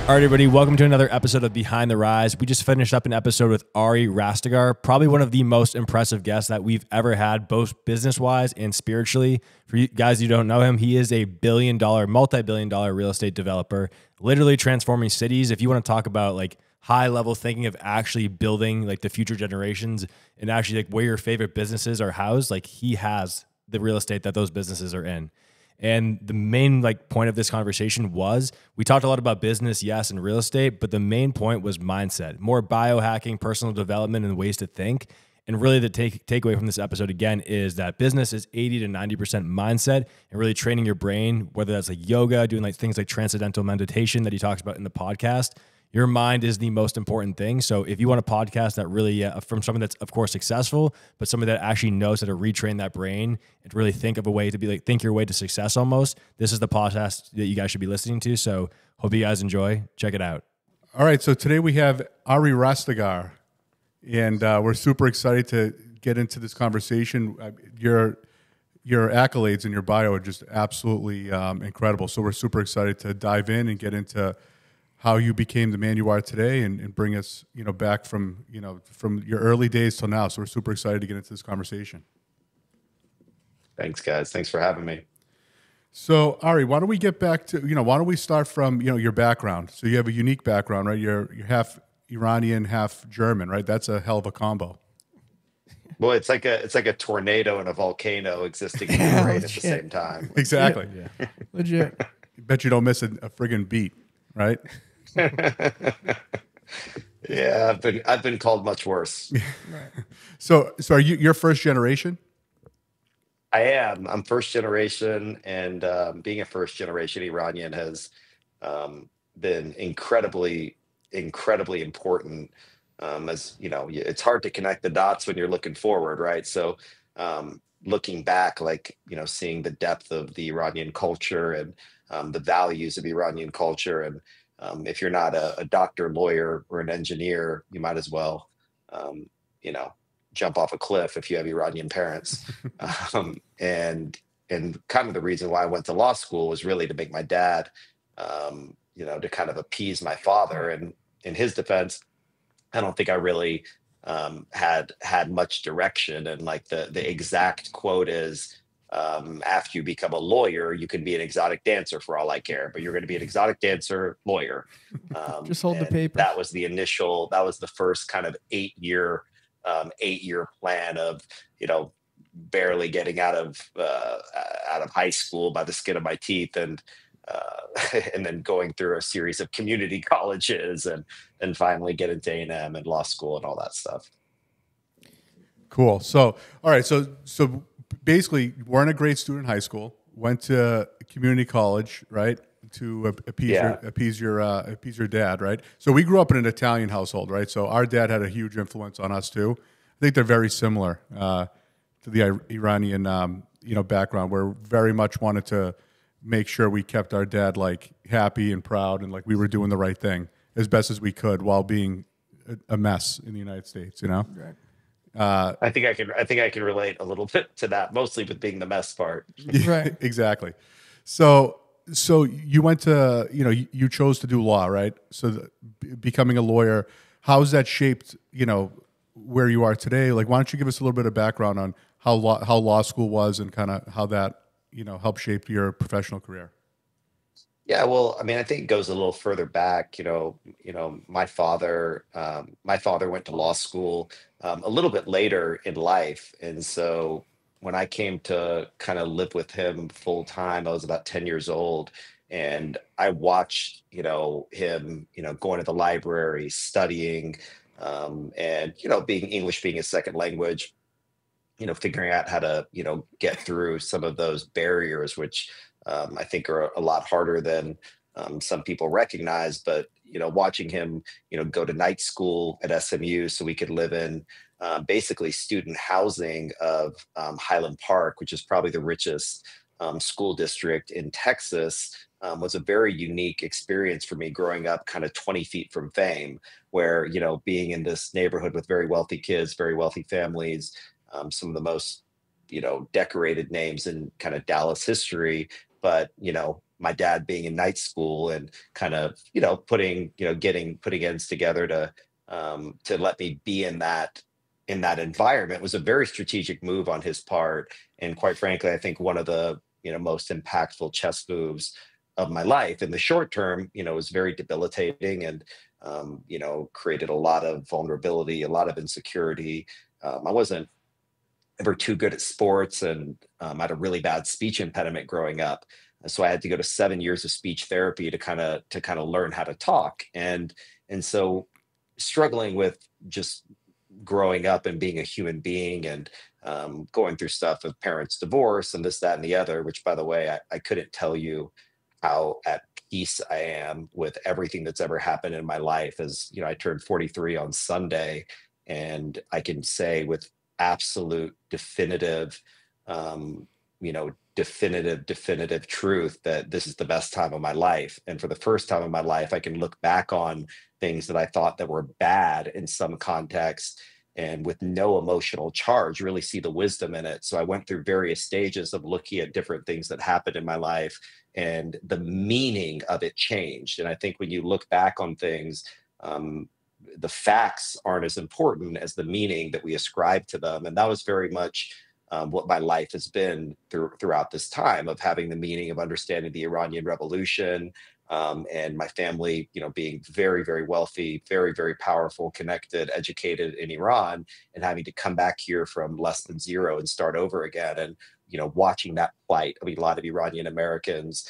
All right, everybody, welcome to another episode of Behind the Rise. We just finished up an episode with Ari Rastegar, probably one of the most impressive guests that we've ever had, both business-wise and spiritually. For you guys who don't know him, he is a multi-billion-dollar real estate developer, literally transforming cities. If you want to talk about like high-level thinking of actually building like the future generations and actually like where your favorite businesses are housed, like he has the real estate that those businesses are in. And the main like point of this conversation was we talked a lot about business, yes, and real estate, but the main point was mindset, more biohacking, personal development, and ways to think. And really the takeaway from this episode again is that business is 80 to 90% mindset and really training your brain, whether that's like yoga, doing like things like transcendental meditation that he talks about in the podcast. Your mind is the most important thing. So if you want a podcast that really, from someone that's of course successful, but somebody that actually knows how to retrain that brain and to really think of a way to be like, think your way to success almost, this is the podcast that you guys should be listening to. So hope you guys enjoy. Check it out. All right. So today we have Ari Rastegar, and we're super excited to get into this conversation. Your accolades in your bio are just absolutely incredible. So we're super excited to dive in and get into how you became the man you are today, and bring us, back from your early days till now. So we're super excited to get into this conversation. Thanks, guys. Thanks for having me. So Ari, why don't we get back to, why don't we start from, your background? So you have a unique background, right? You're half Iranian, half German, right? That's a hell of a combo. Well, it's like a tornado and a volcano existing in your brain at the same time. Exactly. Yeah. Legit. Bet you don't miss a friggin' beat, right? Yeah, I've been called much worse. Right. So are you're first generation? I am. I'm first generation, and being a first generation Iranian has been incredibly important. As you know, it's hard to connect the dots when you're looking forward, right? So looking back, like seeing the depth of the Iranian culture and the values of Iranian culture, and if you're not a doctor, lawyer, or an engineer, you might as well, jump off a cliff if you have Iranian parents. And kind of the reason why I went to law school was really to make my dad, to kind of appease my father. And in his defense, I don't think I really had much direction. And like the exact quote is, after you become a lawyer, you can be an exotic dancer for all I care, but you're going to be an exotic dancer lawyer. Just hold the paper. That was the first kind of 8-year plan of, barely getting out of high school by the skin of my teeth, and then going through a series of community colleges and finally get into A&M and law school and all that stuff. Cool. So, all right. So basically, you weren't a great student in high school, went to community college, right, to appease your dad, right? So we grew up in an Italian household, right? So our dad had a huge influence on us too. I think they're very similar to the Iranian, background. Where very much wanted to make sure we kept our dad like happy and proud, and like we were doing the right thing as best as we could while being a mess in the United States, Right. I think I can relate a little bit to that, mostly with being the mess part. Right. Exactly. So you went to, you chose to do law, right? So becoming a lawyer, how's that shaped, where you are today? Like, why don't you give us a little bit of background on how law school was and kind of how that, helped shape your professional career? Yeah, well, I mean, I think it goes a little further back. My father went to law school a little bit later in life, and so when I came to kind of live with him full time, I was about 10 years old, and I watched, him, going to the library, studying, and being English being his second language, figuring out how to, get through some of those barriers, which I think are a lot harder than some people recognize. But, watching him, go to night school at SMU so we could live in basically student housing of Highland Park, which is probably the richest school district in Texas, was a very unique experience for me growing up kind of 20 feet from fame, where, being in this neighborhood with very wealthy kids, very wealthy families, some of the most, decorated names in kind of Dallas history, but, my dad being in night school and kind of, putting ends together to let me be in that environment was a very strategic move on his part. And quite frankly, I think one of the, most impactful chess moves of my life in the short term, was very debilitating and, created a lot of vulnerability, a lot of insecurity. I wasn't ever too good at sports, and I had a really bad speech impediment growing up. So I had to go to 7 years of speech therapy to kind of learn how to talk. And so struggling with just growing up and being a human being and going through stuff with parents' divorce and this, that, and the other, which, by the way, I couldn't tell you how at peace I am with everything that's ever happened in my life. As I turned 43 on Sunday, and I can say with absolute um, definitive truth that this is the best time of my life. And for the first time in my life, I can look back on things that I thought that were bad in some context and with no emotional charge, really see the wisdom in it. So I went through various stages of looking at different things that happened in my life, and the meaning of it changed. And I think when you look back on things, the facts aren't as important as the meaning that we ascribe to them. And that was very much what my life has been throughout this time of having the meaning of understanding the Iranian Revolution, and my family, being very, very wealthy, very, very powerful, connected, educated in Iran, and having to come back here from less than zero and start over again. And, watching that plight of a lot of Iranian Americans,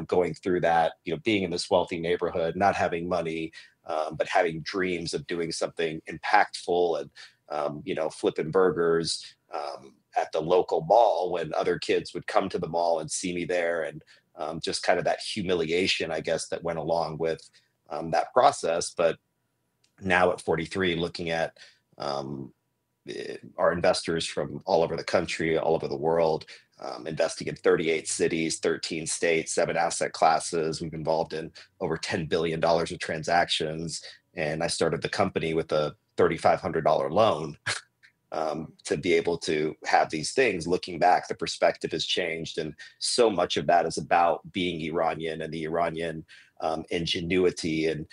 going through that, being in this wealthy neighborhood, not having money, but having dreams of doing something impactful and, flipping burgers at the local mall when other kids would come to the mall and see me there. And just kind of that humiliation, I guess, that went along with that process. But now at 43, looking at our investors from all over the country, all over the world, investing in 38 cities, 13 states, 7 asset classes. We've involved in over $10 billion of transactions. And I started the company with a $3,500 loan. To be able to have these things, looking back, the perspective has changed. And so much of that is about being Iranian and the Iranian ingenuity and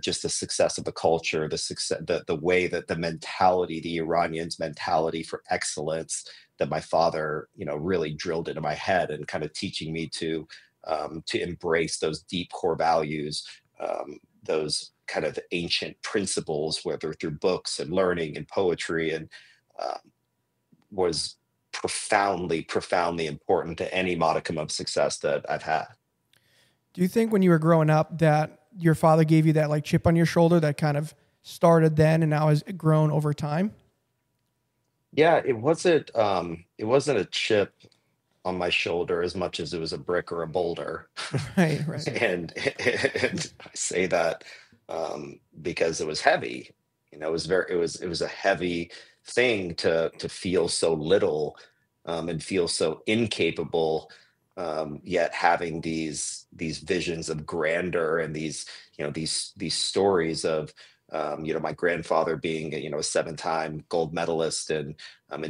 just the success of the culture, the way that the mentality, the Iranians' mentality for excellence that my father, really drilled into my head and kind of teaching me to embrace those deep core values, those kind of ancient principles, whether through books and learning and poetry, and was profoundly important to any modicum of success that I've had. Do you think when you were growing up that your father gave you that like chip on your shoulder that kind of started then and now has grown over time? Yeah, it wasn't a chip on my shoulder as much as it was a brick or a boulder. Right. And I say that because it was heavy. It was a heavy thing to feel so little, and feel so incapable, yet having these visions of grandeur and these stories of my grandfather being a 7-time gold medalist in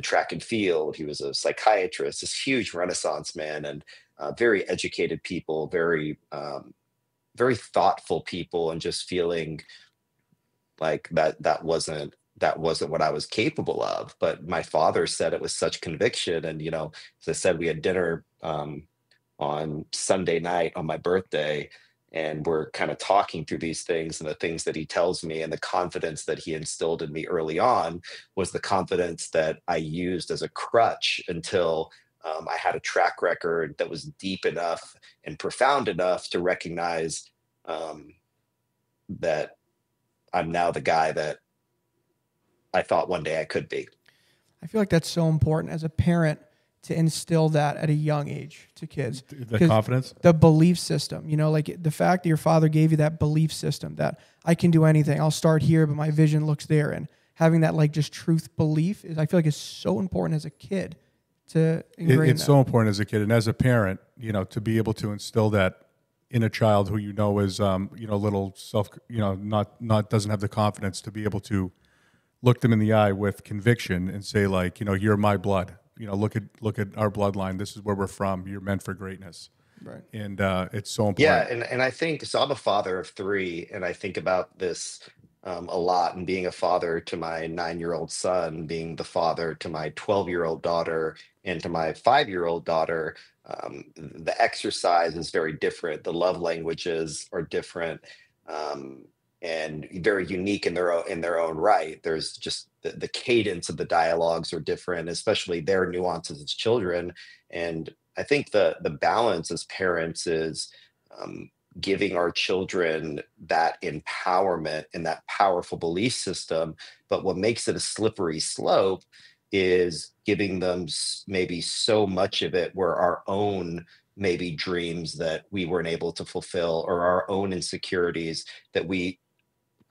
track and field. He was a psychiatrist, this huge Renaissance man, and very educated people, very thoughtful people, and just feeling like that wasn't what I was capable of. But my father said it with such conviction. And, as I said, we had dinner on Sunday night on my birthday, and we're kind of talking through these things, and the things that he tells me and the confidence that he instilled in me early on was the confidence that I used as a crutch until I had a track record that was deep enough and profound enough to recognize that I'm now the guy that I thought one day I could be. I feel like that's so important as a parent to instill that at a young age to kids. The confidence? The belief system, like the fact that your father gave you that belief system that I can do anything. I'll start here, but my vision looks there. And having that like just truth belief I feel like is so important as a kid to ingrain It's so important as a kid. And as a parent, to be able to instill that in a child who is, a little self, not doesn't have the confidence to be able to look them in the eye with conviction and say like, you're my blood. look at our bloodline. This is where we're from. You're meant for greatness. Right. And it's so Yeah, important. and I think so. I'm a father of three, and I think about this a lot. And being a father to my 9-year-old son, being the father to my 12-year-old daughter, and to my 5-year-old daughter, the exercise is very different. The love languages are different, um, and very unique in their own right. There's just the cadence of the dialogues are different, especially their nuances as children. And I think the balance as parents is um, giving our children that empowerment and that powerful belief system. But what makes it a slippery slope is giving them maybe so much of it where our own maybe dreams that we weren't able to fulfill, or our own insecurities that we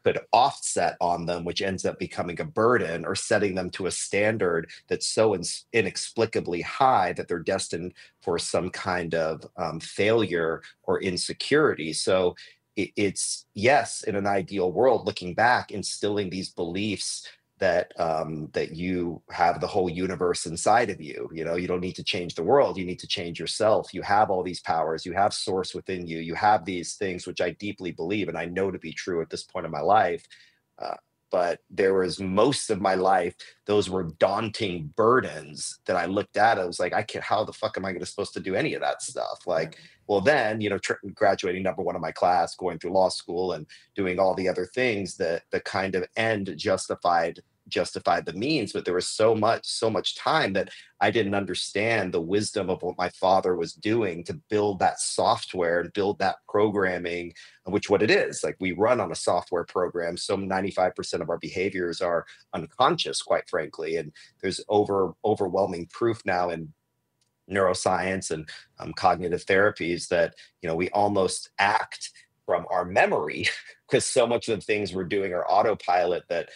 could offset on them, which ends up becoming a burden, or setting them to a standard that's so inexplicably high that they're destined for some kind of failure or insecurity. So it's, yes, in an ideal world, looking back, instilling these beliefs that you have the whole universe inside of you. You don't need to change the world, you need to change yourself. You have all these powers, you have source within you, you have these things, which I deeply believe and I know to be true at this point in my life. uh, but there was, most of my life, those were daunting burdens that I looked at. I was like, I can't, how the fuck am I going to supposed to do any of that stuff? Like, well, then, graduating number one in my class, going through law school, and doing all the other things, that the kind of end justified the means. But there was so much time that I didn't understand the wisdom of what my father was doing to build that software and build that programming, which what it is. Like, we run on a software program, so 95% of our behaviors are unconscious, quite frankly. And there's overwhelming proof now in neuroscience and cognitive therapies that we almost act from our memory because so much of the things we're doing are autopilot, that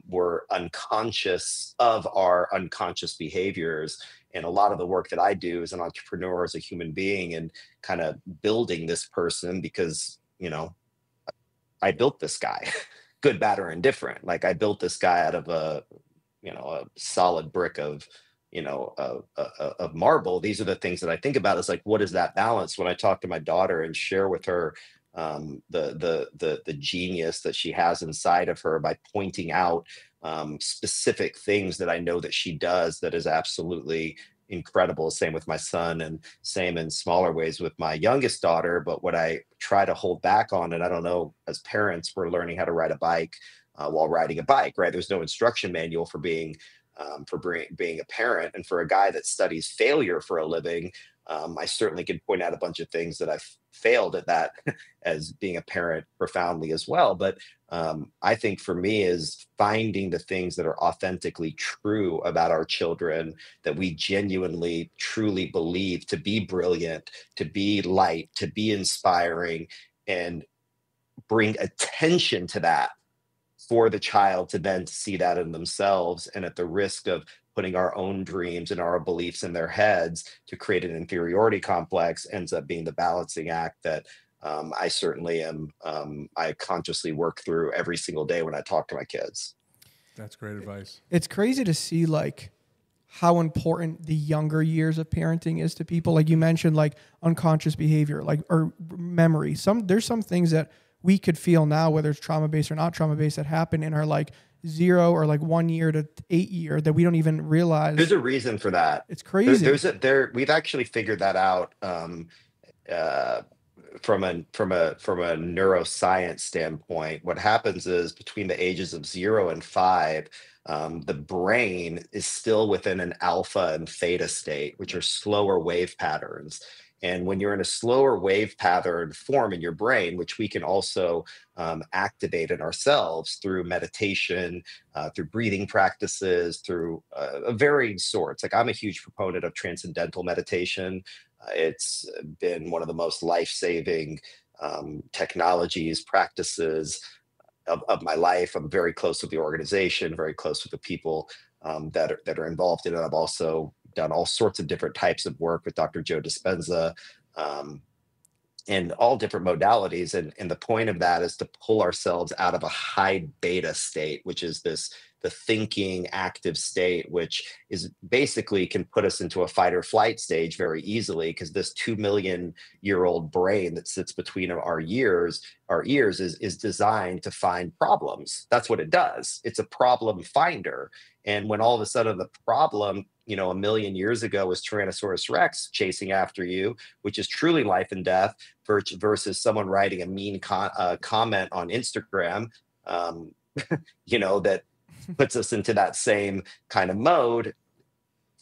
we're unconscious of our unconscious behaviors. And a lot of the work that I do as an entrepreneur, as a human being, and kind of building this person, because I built this guy, good, bad, or indifferent. Like, I built this guy out of a solid brick of of marble. These are the things that I think about. Is like, what is that balance? When I talk to my daughter and share with her the genius that she has inside of her, by pointing out specific things that I know that she does that is absolutely incredible. Same with my son, and same in smaller ways with my youngest daughter. But what I try to hold back on, and I don't know, as parents, we're learning how to ride a bike while riding a bike, right? There's no instruction manual for being a parent. And for a guy that studies failure for a living, I certainly could point out a bunch of things that I've failed at that as being a parent profoundly as well. But I think for me is finding the things that are authentically true about our children, that we genuinely, truly believe to be brilliant, to be light, to be inspiring, and bring attention to that for the child to then see that in themselves, and at the risk of putting our own dreams and our beliefs in their heads to create an inferiority complex, ends up being the balancing act that I certainly am. I consciously work through every single day when I talk to my kids. That's great advice. It's crazy to see like how important the younger years of parenting is to people. Like you mentioned, like unconscious behavior, like, or memory. There's some things that we could feel now, whether it's trauma-based or not trauma-based, that happen in our like 0 or like 1 year to 8 year that we don't even realize. There's a reason for that. It's crazy. We've actually figured that out from a neuroscience standpoint. What happens is, between the ages of 0 and 5, the brain is still within an alpha and theta state, which are slower wave patterns. And when you're in a slower wave pattern form in your brain, which we can also activate in ourselves through meditation, through breathing practices, through varying sorts. Like, I'm a huge proponent of transcendental meditation. It's been one of the most life-saving technologies, practices of my life. I'm very close with the organization, very close with the people that are involved in it. I've also done all sorts of different types of work with Dr. Joe Dispenza, and all different modalities. And the point of that is to pull ourselves out of a high beta state, which is this the thinking active state, which is basically can put us into a fight or flight stage very easily, because this 2 million-year-old brain that sits between our ears is designed to find problems. That's what it does. It's a problem finder. And when all of a sudden the problem, 1 million years ago was Tyrannosaurus Rex chasing after you, which is truly life and death, versus someone writing a mean comment on Instagram, that puts us into that same kind of mode,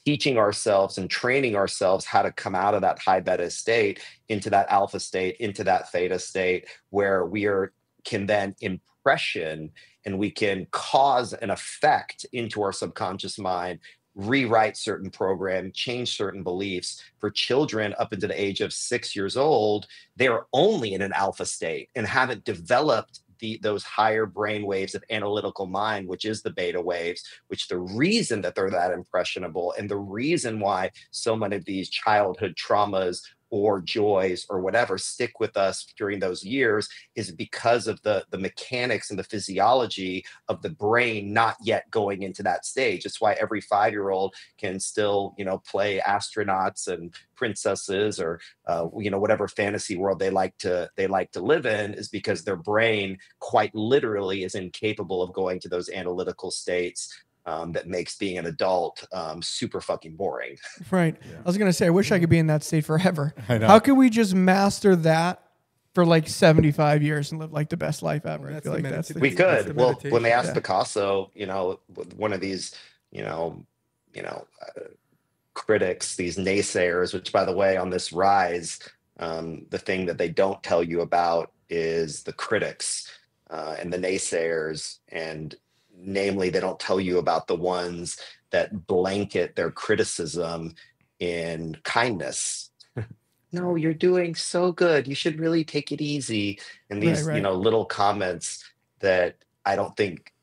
teaching ourselves and training ourselves how to come out of that high beta state into that alpha state, into that theta state, where can then impression and we can cause an effect into our subconscious mind, rewrite certain program, change certain beliefs. For children up into the age of 6 years old, they are only in an alpha state and haven't developed those higher brain waves of analytical mind, which is the beta waves, which the reason that they're that impressionable and the reason why so many of these childhood traumas or joys or whatever stick with us during those years is because of the mechanics and the physiology of the brain not yet going into that stage. It's why every 5-year-old can still, play astronauts and princesses or, whatever fantasy world they like to live in, is because their brain quite literally is incapable of going to those analytical states. That makes being an adult super fucking boring. Right. Yeah. I was going to say, I wish I could be in that state forever. I know. How could we just master that for like 75 years and live like the best life ever? I feel like that's we could. Well, when they asked Picasso, one of these, critics, these naysayers, which by the way, on this rise, the thing that they don't tell you about is the critics and the naysayers, and namely, they don't tell you about the ones that blanket their criticism in kindness. No, you're doing so good. You should really take it easy. And these, little comments that I don't think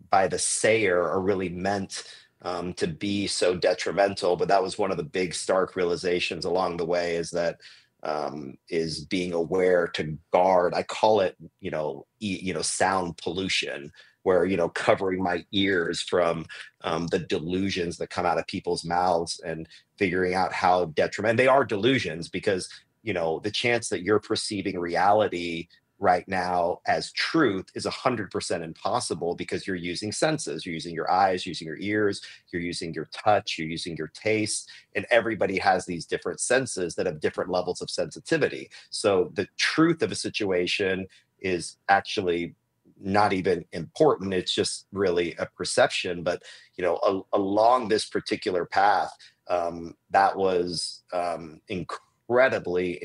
by the sayer are really meant to be so detrimental. But that was one of the big stark realizations along the way, is that is being aware to guard. I call it, sound pollution, where, covering my ears from the delusions that come out of people's mouths and figuring out how detrimental they are. Delusions, because, the chance that you're perceiving reality right now as truth is 100% impossible, because you're using senses. You're using your eyes, using your ears, you're using your touch, you're using your taste, and everybody has these different senses that have different levels of sensitivity. So the truth of a situation is actually not even important. It's just really a perception. But, along this particular path, that was incredibly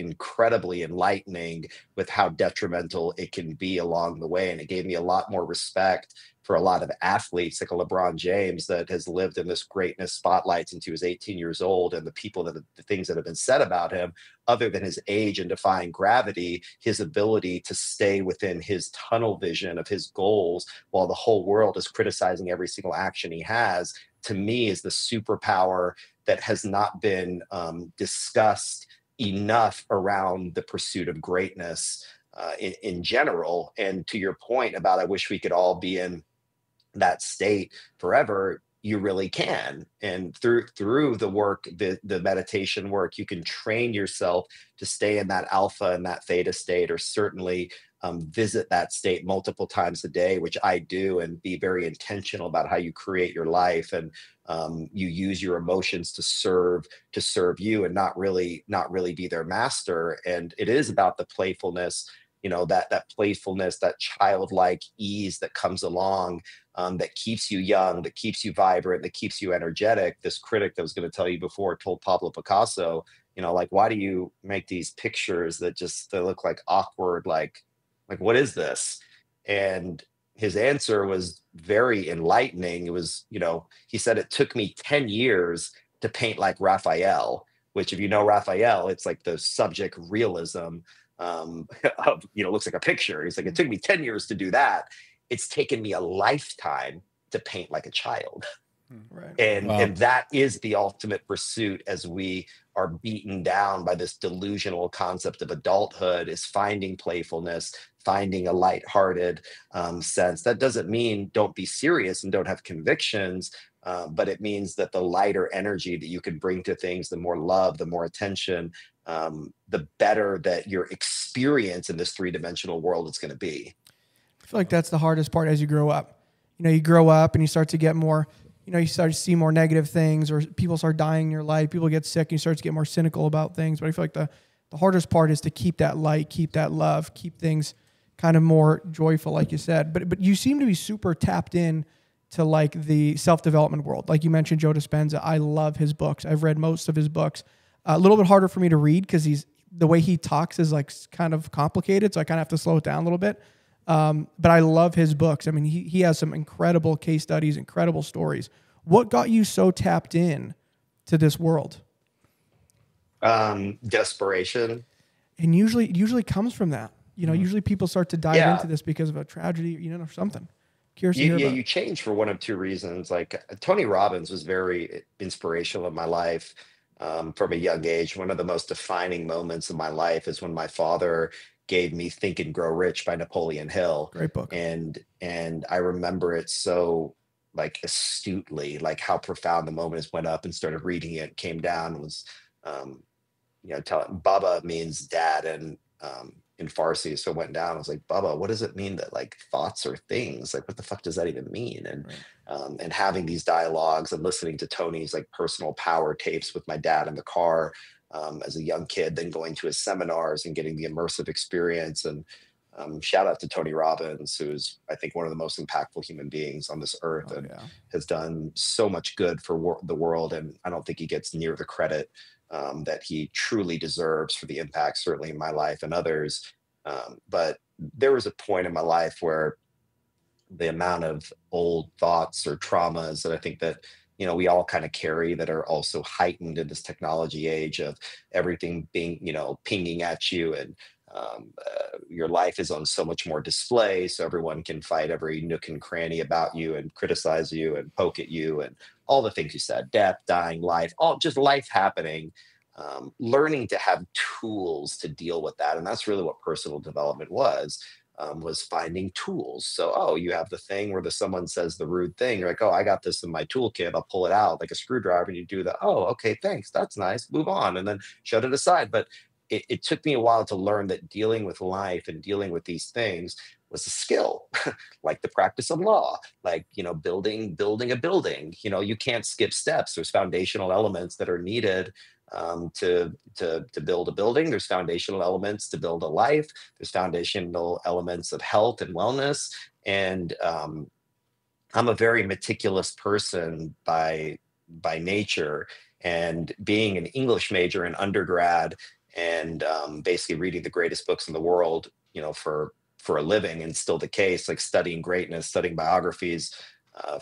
enlightening with how detrimental it can be along the way. And it gave me a lot more respect for a lot of athletes, like a LeBron James, that has lived in this greatness spotlight since he was 18 years old. And the things that have been said about him, other than his age and defying gravity, his ability to stay within his tunnel vision of his goals while the whole world is criticizing every single action he has, to me is the superpower that has not been discussed enough around the pursuit of greatness in general. And to your point about, I wish we could all be in that state forever, you really can. And through the work, the meditation work, you can train yourself to stay in that alpha and that theta state, or certainly visit that state multiple times a day, which I do, and be very intentional about how you create your life. And you use your emotions to serve you, and not really be their master. And it is about the playfulness, that playfulness, that childlike ease that comes along, that keeps you young, that keeps you vibrant, that keeps you energetic. This critic that was going to tell you before told Pablo Picasso, why do you make these pictures that they look like awkward, like what is this? And his answer was very enlightening. It was, he said, it took me 10 years to paint like Raphael, which, if you know Raphael, it's like the subject realism of, looks like a picture. He's like, it took me 10 years to do that. It's taken me a lifetime to paint like a child. Right. And that is the ultimate pursuit, as we are beaten down by this delusional concept of adulthood, is finding playfulness, finding a lighthearted sense. That doesn't mean don't be serious and don't have convictions, but it means that the lighter energy that you can bring to things, the more love, the more attention, the better that your experience in this three-dimensional world is going to be. I feel like that's the hardest part as you grow up. You know, you grow up and you start to get more, you know, you start to see more negative things, or people start dying in your life. People get sick and you start to get more cynical about things. But I feel like the hardest part is to keep that light, keep that love, keep things kind of more joyful, like you said. But you seem to be super tapped in to like the self-development world. Like you mentioned Joe Dispenza. I love his books. I've read most of his books. A little bit harder for me to read because the way he talks is like kind of complicated. So I kind of have to slow it down a little bit. But I love his books. I mean, he has some incredible case studies, incredible stories. What got you so tapped in to this world? Desperation. And it usually comes from that. You know, usually people start to dive into this because of a tragedy, you know, or something. Curious to hear about. You change for one of two reasons. Like Tony Robbins was very inspirational in my life from a young age. One of the most defining moments of my life is when my father gave me Think and Grow Rich by Napoleon Hill. Great book. And I remember it so like astutely, like how profound the moment is. Went up and started reading it, came down, and was telling Baba means dad and in Farsi. So went down, I was like, Baba, what does it mean that like thoughts are things? Like, what the fuck does that even mean? And and having these dialogues and listening to Tony's like personal power tapes with my dad in the car as a young kid, then going to his seminars and getting the immersive experience. And shout out to Tony Robbins, who's I think one of the most impactful human beings on this earth, has done so much good for the world. And I don't think he gets near the credit that he truly deserves for the impact, certainly in my life and others. But there was a point in my life where the amount of old thoughts or traumas that I think that we all kind of carry, that are also heightened in this technology age of everything being, pinging at you, and your life is on so much more display. So everyone can fight every nook and cranny about you and criticize you and poke at you and all the things you said, death, dying, life, all just life happening. Learning to have tools to deal with that. And that's really what personal development was finding tools. So, you have the thing where someone says the rude thing. You're like, I got this in my toolkit. I'll pull it out like a screwdriver, and you do that. Oh, okay, thanks. That's nice. Move on. And then shut it aside. But it took me a while to learn that dealing with life and dealing with these things was a skill, like the practice of law, like, building a building. You can't skip steps. There's foundational elements that are needed to build a building. There's foundational elements to build a life. There's foundational elements of health and wellness. And I'm a very meticulous person by nature, and being an English major in undergrad, and basically reading the greatest books in the world, for a living, and still the case, like studying greatness, studying biographies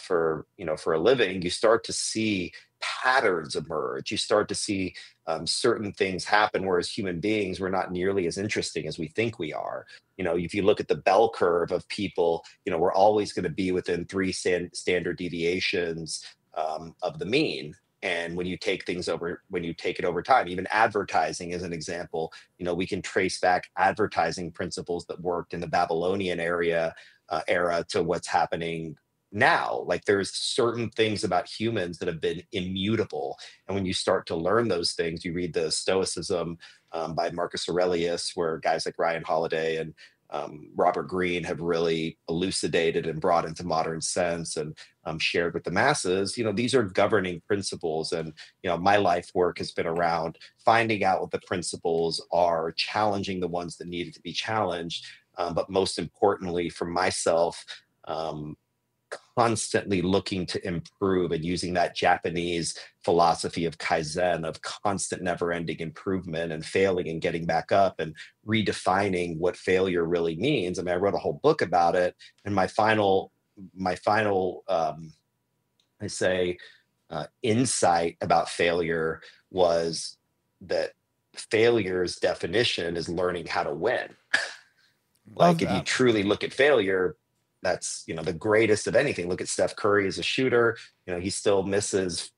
for a living, you start to see patterns emerge. You start to see certain things happen, whereas human beings, we're not nearly as interesting as we think we are. If you look at the bell curve of people, we're always going to be within three standard deviations of the mean. And when you take it over time, even advertising is an example, we can trace back advertising principles that worked in the Babylonian era to what's happening now. Like, there's certain things about humans that have been immutable. And when you start to learn those things, you read the Stoicism by Marcus Aurelius, where guys like Ryan Holiday and Robert Greene have really elucidated and brought into modern sense and shared with the masses. These are governing principles. And, my life work has been around finding out what the principles are, challenging the ones that needed to be challenged. But most importantly for myself, constantly looking to improve, and using that Japanese philosophy of Kaizen, of constant never-ending improvement and failing and getting back up, and redefining what failure really means. I mean, I wrote a whole book about it, and my final insight about failure was that failure's definition is learning how to win. Like, if you truly look at failure, that's, the greatest of anything. Look at Steph Curry as a shooter. He still misses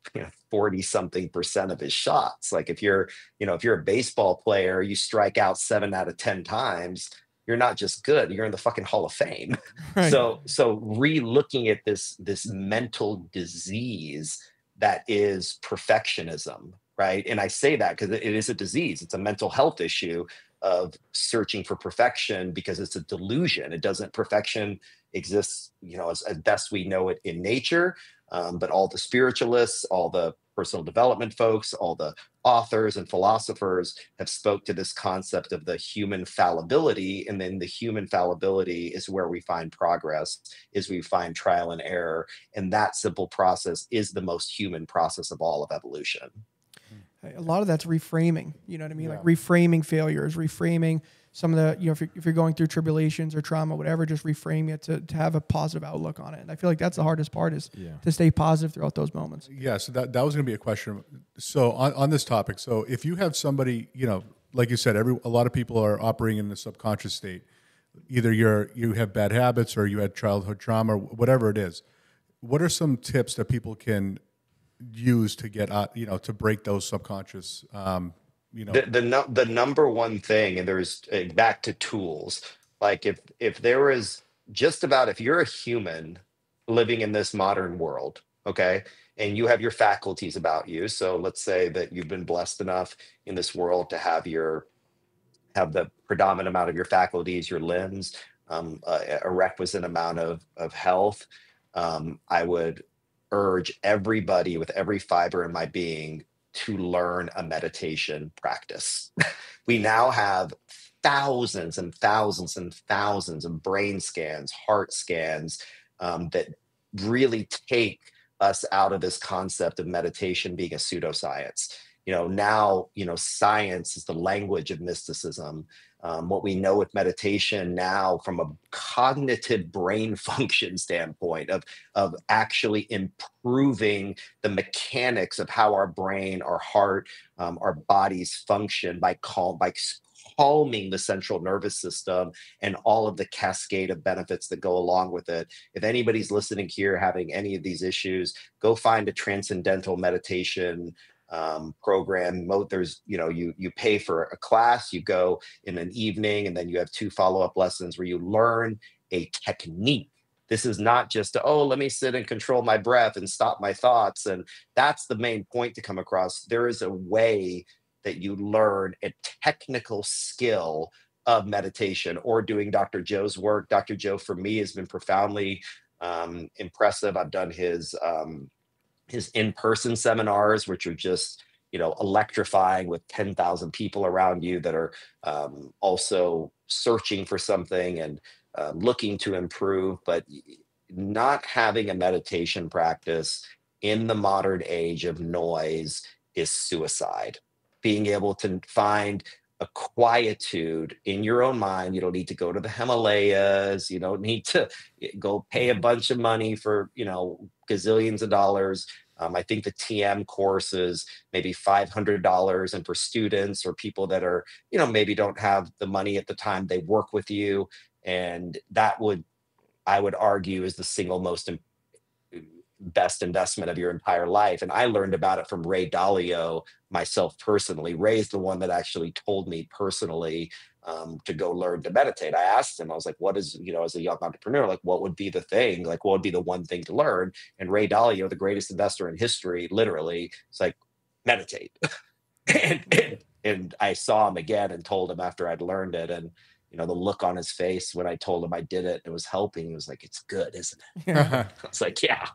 40-something% of his shots. Like, if you're a baseball player, you strike out 7 out of 10 times. you're not just good, you're in the fucking Hall of Fame. Right. So re-looking at this mental disease that is perfectionism, right? And I say that because it is a disease. It's a mental health issue of searching for perfection because it's a delusion. Perfection exists, as best we know it in nature. But all the spiritualists, all the personal development folks, all the authors and philosophers have spoke to this concept of the human fallibility. And then the human fallibility is where we find progress, is we find trial and error. And that simple process is the most human process of all of evolution. A lot of that's reframing, you know what I mean? Like reframing failures, reframing some of the, if you're going through tribulations or trauma, whatever, just reframe it to have a positive outlook on it. And I feel like that's the hardest part is to stay positive throughout those moments. Yeah. So that was going to be a question. So on this topic, so if you have somebody, like you said, a lot of people are operating in the subconscious state. Either you have bad habits or you had childhood trauma, or whatever it is. What are some tips that people can use to get to break those subconscious the number one thing, and there's back to tools, like if there is if you're a human living in this modern world, okay, and you have your faculties about you, so let's say that you've been blessed enough in this world to have the predominant amount of your faculties, your limbs, a requisite amount of health, I would urge everybody with every fiber in my being to learn a meditation practice. We now have thousands and thousands and thousands of brain scans, heart scans, that really take us out of this concept of meditation being a pseudoscience. Now, science is the language of mysticism. What we know with meditation now from a cognitive brain function standpoint of actually improving the mechanics of how our brain, our heart, our bodies function by calming the central nervous system and all of the cascade of benefits that go along with it. If anybody's listening here having any of these issues, go find a transcendental meditation program. There's, you pay for a class, you go in an evening, and then you have 2 follow-up lessons where you learn a technique. This is not just, let me sit and control my breath and stop my thoughts. And that's the main point to come across. There is a way that you learn a technical skill of meditation or doing Dr. Joe's work. Dr. Joe, for me, has been profoundly impressive. I've done his in-person seminars, which are just, electrifying, with 10,000 people around you that are also searching for something and looking to improve. But not having a meditation practice in the modern age of noise is suicide. Being able to find a quietude in your own mind. You don't need to go to the Himalayas. You don't need to go pay a bunch of money for, gazillions of dollars. I think the TM course is maybe $500, and for students or people that are, maybe don't have the money at the time, they work with you. And that I would argue, is the single most best investment of your entire life. And I learned about it from Ray Dalio myself personally. Ray's the one that actually told me personally to go learn to meditate. I asked him, I was like, what is, as a young entrepreneur, like, what would be the thing? Like, what would be the one thing to learn? And Ray Dalio, the greatest investor in history, literally, it's like, meditate. and I saw him again and told him after I'd learned it. And the look on his face when I told him I did it, it was helping. He was like, "It's good, isn't it?" Yeah. I was like, "Yeah."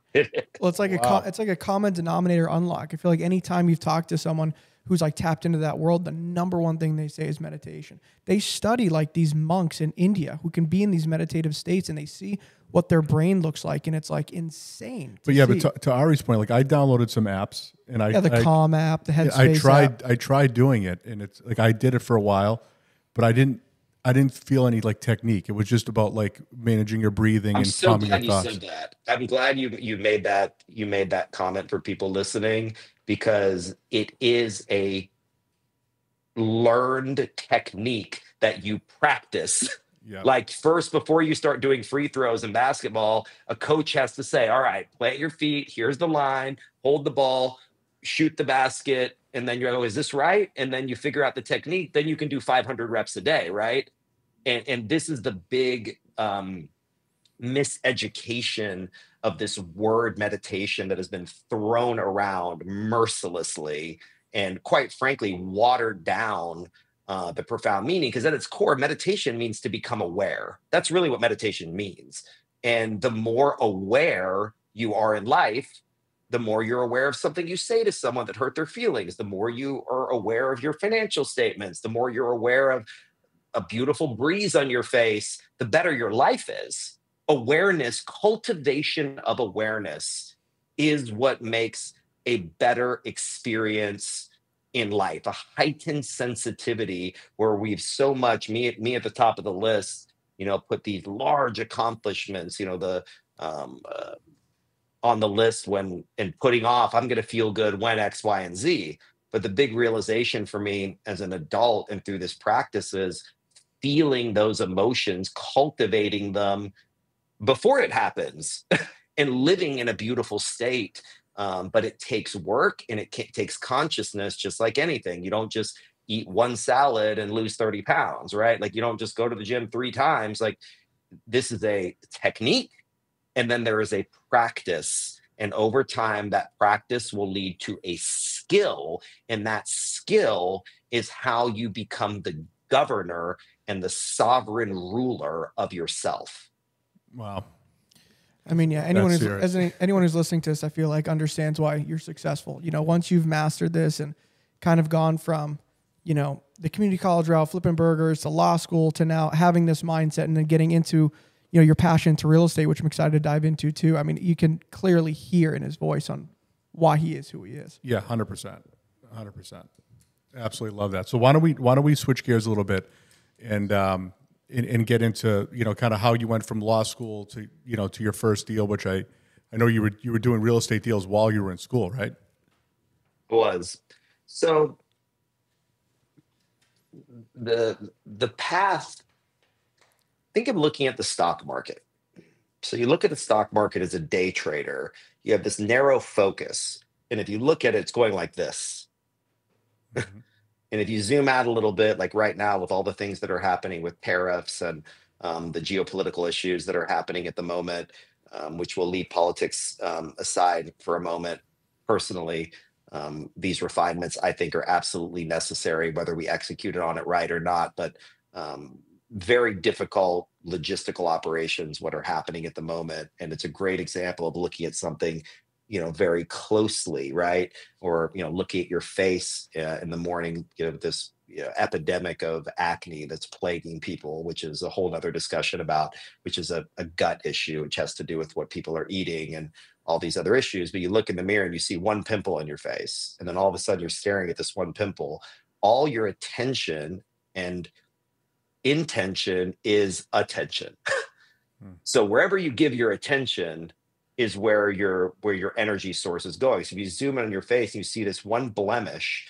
Well, it's like it's like a common denominator unlock. I feel like anytime you've talked to someone who's like tapped into that world, the number one thing they say is meditation. They study like these monks in India who can be in these meditative states, and they see what their brain looks like, and it's like insane. But yeah, but to Ari's point, like, I downloaded some apps, and the Calm app, the Headspace app. I tried doing it, and it's like I did it for a while, but I didn't feel any like technique. It was just about like managing your breathing and calming your thoughts. I'm so glad you said that. I'm glad you made that comment for people listening, because it is a learned technique that you practice. Yeah. Like, first, before you start doing free throws in basketball, a coach has to say, all right, plant your feet, here's the line, hold the ball, shoot the basket. And then you're like, oh, is this right? And then you figure out the technique. Then you can do 500 reps a day, right? And this is the big miseducation of this word meditation that has been thrown around mercilessly and, quite frankly, watered down the profound meaning. Because at its core, meditation means to become aware. That's really what meditation means. And the more aware you are in life, the more you're aware of something you say to someone that hurt their feelings, the more you are aware of your financial statements, the more you're aware of a beautiful breeze on your face, the better your life is. Awareness, cultivation of awareness is what makes a better experience in life, a heightened sensitivity where we've so much, me at the top of the list, put these large accomplishments, on the list when and putting off, I'm going to feel good when X, Y, and Z. But the big realization for me as an adult and through this practice is feeling those emotions, cultivating them before it happens, and living in a beautiful state. But it takes work and it takes consciousness, just like anything. You don't just eat one salad and lose 30 pounds, right? Like, you don't just go to the gym 3 times. Like, this is a technique, and then there is a practice. And over time, that practice will lead to a skill. And that skill is how you become the governor and the sovereign ruler of yourself. Wow. I mean, yeah, anyone who's listening to this, I feel like understands why you're successful. Once you've mastered this and kind of gone from, the community college route, flipping burgers, to law school, to now having this mindset and then getting into, your passion to real estate, which I'm excited to dive into too. I mean, you can clearly hear in his voice on why he is who he is. Yeah, 100%. 100%. Absolutely love that. So why don't we switch gears a little bit and get into, kind of how you went from law school to, to your first deal, which I know you were doing real estate deals while you were in school, right? It was. So the path, think of looking at the stock market. So you look at the stock market as a day trader, you have this narrow focus. And if you look at it, it's going like this. Mm-hmm. And if you zoom out a little bit, like right now with all the things that are happening with tariffs and the geopolitical issues that are happening at the moment, which will leave politics aside for a moment, personally, these refinements, I think, are absolutely necessary, whether we execute on it right or not. But very difficult logistical operations, what are happening at the moment. And it's a great example of looking at something, very closely, right? Or, looking at your face in the morning, this epidemic of acne that's plaguing people, which is a whole other discussion about, which is a gut issue, which has to do with what people are eating and all these other issues. But you look in the mirror and you see one pimple on your face, and then all of a sudden you're staring at this one pimple. All your attention and intention is attention. So wherever you give your attention is where your energy source is going. So if you zoom in on your face and you see this one blemish,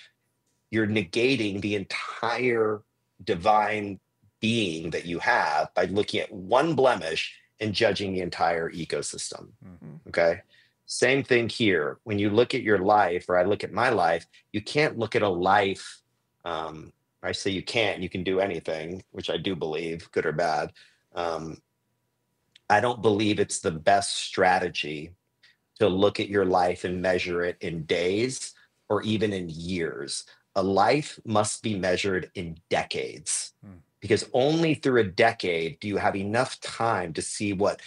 you're negating the entire divine being that you have by looking at one blemish and judging the entire ecosystem. Mm-hmm. Okay. Same thing here. When you look at your life, or I look at my life, you can't look at a life. I say you can do anything, which I do believe, good or bad. I don't believe it's the best strategy to look at your life and measure it in days or even in years. A life must be measured in decades, because only through a decade do you have enough time to see what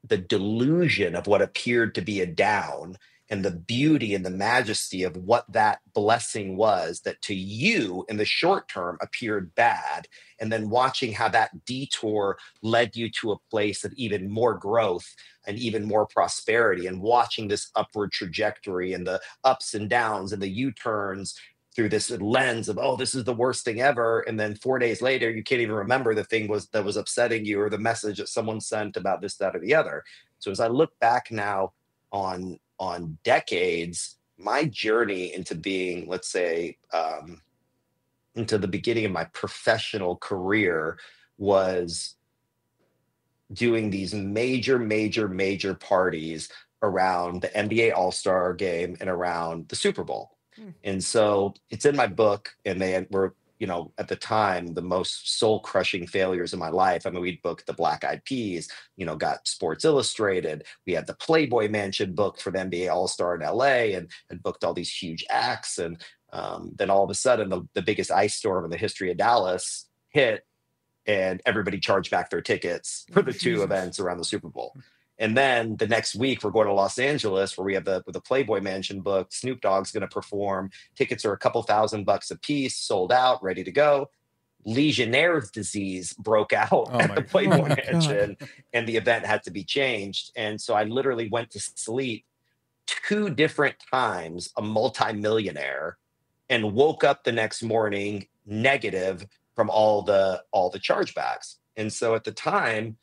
the delusion of what appeared to be a down and the beauty and the majesty of what that blessing was that to you in the short term appeared bad. And then watching how that detour led you to a place of even more growth and even more prosperity, and watching this upward trajectory and the ups and downs and the U-turns through this lens of, oh, this is the worst thing ever. And then 4 days later, you can't even remember the thing that was upsetting you, or the message that someone sent about this, that, or the other. So as I look back now on decades, my journey into being, let's say, into the beginning of my professional career was doing these major parties around the NBA All-Star game and around the Super Bowl. And so it's in my book, and you know, at the time, the most soul crushing failures in my life. I mean, we'd booked the Black Eyed Peas, you know, got Sports Illustrated. We had the Playboy Mansion booked for the NBA All-Star in LA, and booked all these huge acts. And then all of a sudden, the biggest ice storm in the history of Dallas hit, and everybody charged back their tickets for the two events around the Super Bowl. And then the next week, we're going to Los Angeles, where we have the Playboy Mansion booked. Snoop Dogg's going to perform. Tickets are a couple $1,000 a piece, sold out, ready to go. Legionnaire's disease broke out at the Playboy Mansion, and the event had to be changed. And so I literally went to sleep 2 different times, a multimillionaire, and woke up the next morning negative from all the chargebacks. And so at the time,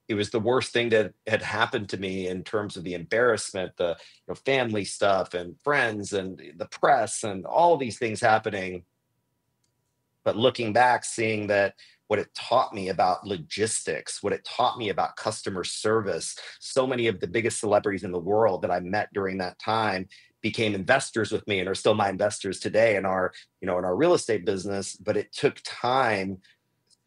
it was the worst thing that had happened to me in terms of the embarrassment, the family stuff and friends and the press and all these things happening. But looking back, seeing that what it taught me about logistics, what it taught me about customer service, so many of the biggest celebrities in the world that I met during that time became investors with me and are still my investors today in our real estate business. But it took time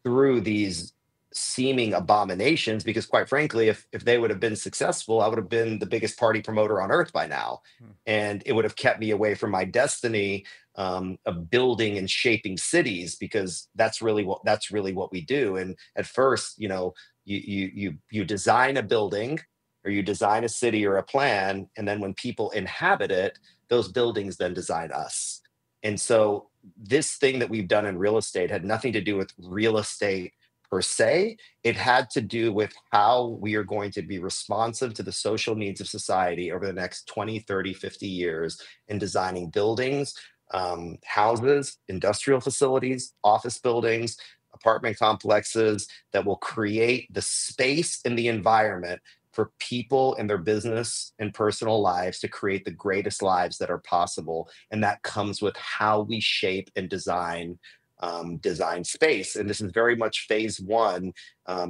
through these seeming abominations, because quite frankly, if they would have been successful, I would have been the biggest party promoter on earth by now. And it would have kept me away from my destiny of building and shaping cities, because that's really what we do. And at first, you design a building, or you design a city or a plan, and then when people inhabit it, those buildings then design us. And so this thing that we've done in real estate had nothing to do with real estate per se. It had to do with how we are going to be responsive to the social needs of society over the next 20, 30, 50 years in designing buildings, houses, industrial facilities, office buildings, apartment complexes that will create the space and the environment for people in their business and personal lives to create the greatest lives that are possible. And that comes with how we shape and design space. And this is very much phase 1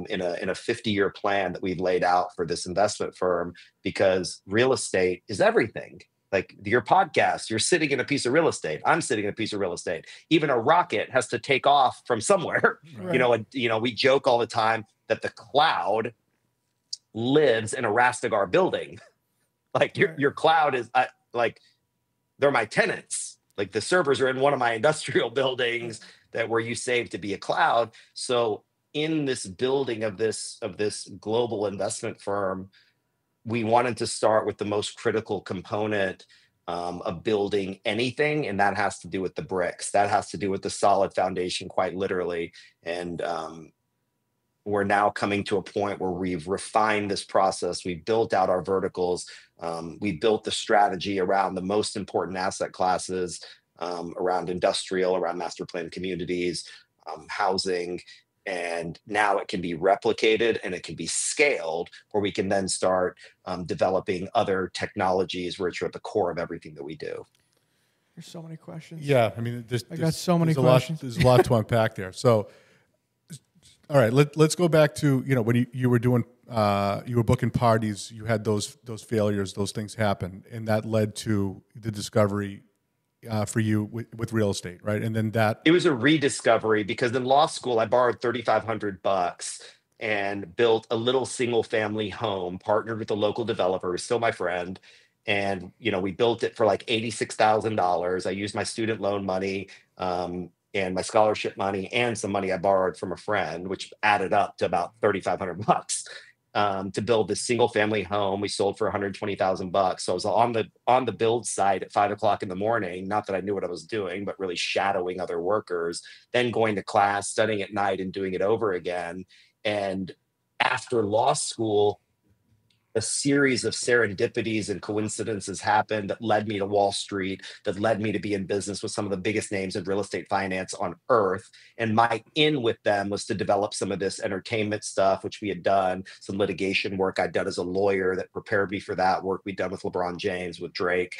in a 50-year plan that we've laid out for this investment firm, because real estate is everything. Like your podcast, you're sitting in a piece of real estate. I'm sitting in a piece of real estate. Even a rocket has to take off from somewhere. Right. We joke all the time that the cloud lives in a Rastegar building. Like your cloud is like, they're my tenants. Like the servers are in one of my industrial buildings that where you save to be a cloud. So in this building of this global investment firm, we wanted to start with the most critical component of building anything, and that has to do with the bricks. That has to do with the solid foundation, quite literally. And we're now coming to a point where we've refined this process. We've built out our verticals. We built the strategy around the most important asset classes, around industrial, around master planned communities, housing. And now it can be replicated and it can be scaled, where we can then start developing other technologies which are at the core of everything that we do. There's so many questions. Yeah, I mean, I got so many questions. There's a lot to unpack there. So, all right, let's go back to when you were doing you were booking parties, you had those failures, those things happen, and that led to the discovery for you with real estate, right? And then it was a rediscovery, because in law school I borrowed $3,500 and built a little single family home, partnered with a local developer who's still my friend. And we built it for like $86,000. I used my student loan money and my scholarship money and some money I borrowed from a friend, which added up to about $3,500 to build this single family home. We sold for $120,000. So I was on the build site at 5:00 in the morning. Not that I knew what I was doing, but really shadowing other workers, then going to class, studying at night, and doing it over again. And after law school, a series of serendipities and coincidences happened that led me to Wall Street, that led me to be in business with some of the biggest names in real estate finance on earth. And my in with them was to develop some of this entertainment stuff, which we had done, some litigation work I'd done as a lawyer that prepared me for that work we'd done with LeBron James, with Drake,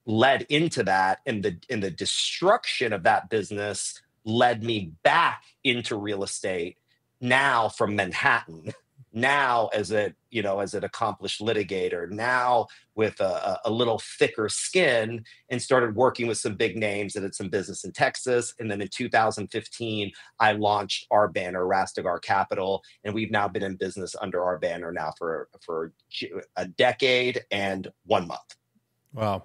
led into that. And the destruction of that business led me back into real estate, now from Manhattan, now as as an accomplished litigator, now with a little thicker skin, and started working with some big names and did some business in Texas. And then in 2015, I launched our banner, Rastegar Capital, and we've now been in business under our banner now for a decade and 1 month. Wow.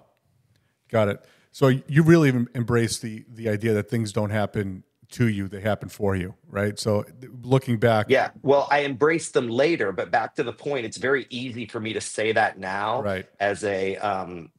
Got it. So you really embrace the idea that things don't happen to you, they happen for you, right? So looking back. Yeah, well, I embraced them later, but back to the point, it's very easy for me to say that now, right, as a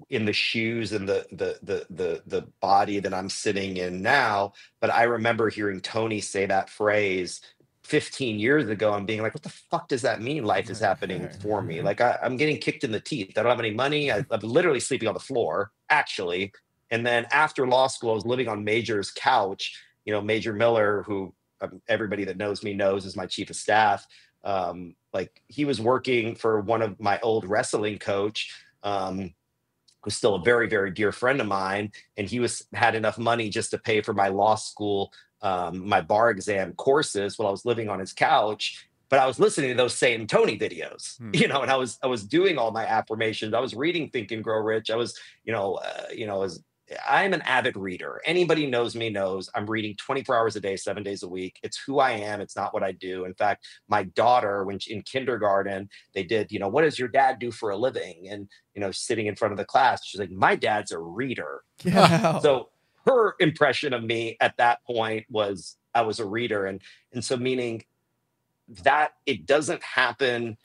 in the shoes and the body that I'm sitting in now. But I remember hearing Tony say that phrase 15 years ago and being like, what the fuck does that mean? Life is happening for me. Like I'm getting kicked in the teeth. I don't have any money. I'm literally sleeping on the floor, actually. And then after law school, I was living on Major's couch. Major Miller, who everybody that knows me knows is my chief of staff. Like he was working for one of my old wrestling coach, who's still a very, very dear friend of mine. And he had enough money just to pay for my law school, my bar exam courses while I was living on his couch. But I was listening to those same Tony videos, and I was doing all my affirmations. I was reading Think and Grow Rich. I was, I'm an avid reader. Anybody knows me knows I'm reading 24 hours a day, 7 days a week. It's who I am. It's not what I do. In fact, my daughter, when in kindergarten, they did, what does your dad do for a living? And, sitting in front of the class, she's like, my dad's a reader. Yeah. So her impression of me at that point was I was a reader. And so meaning that it doesn't happen.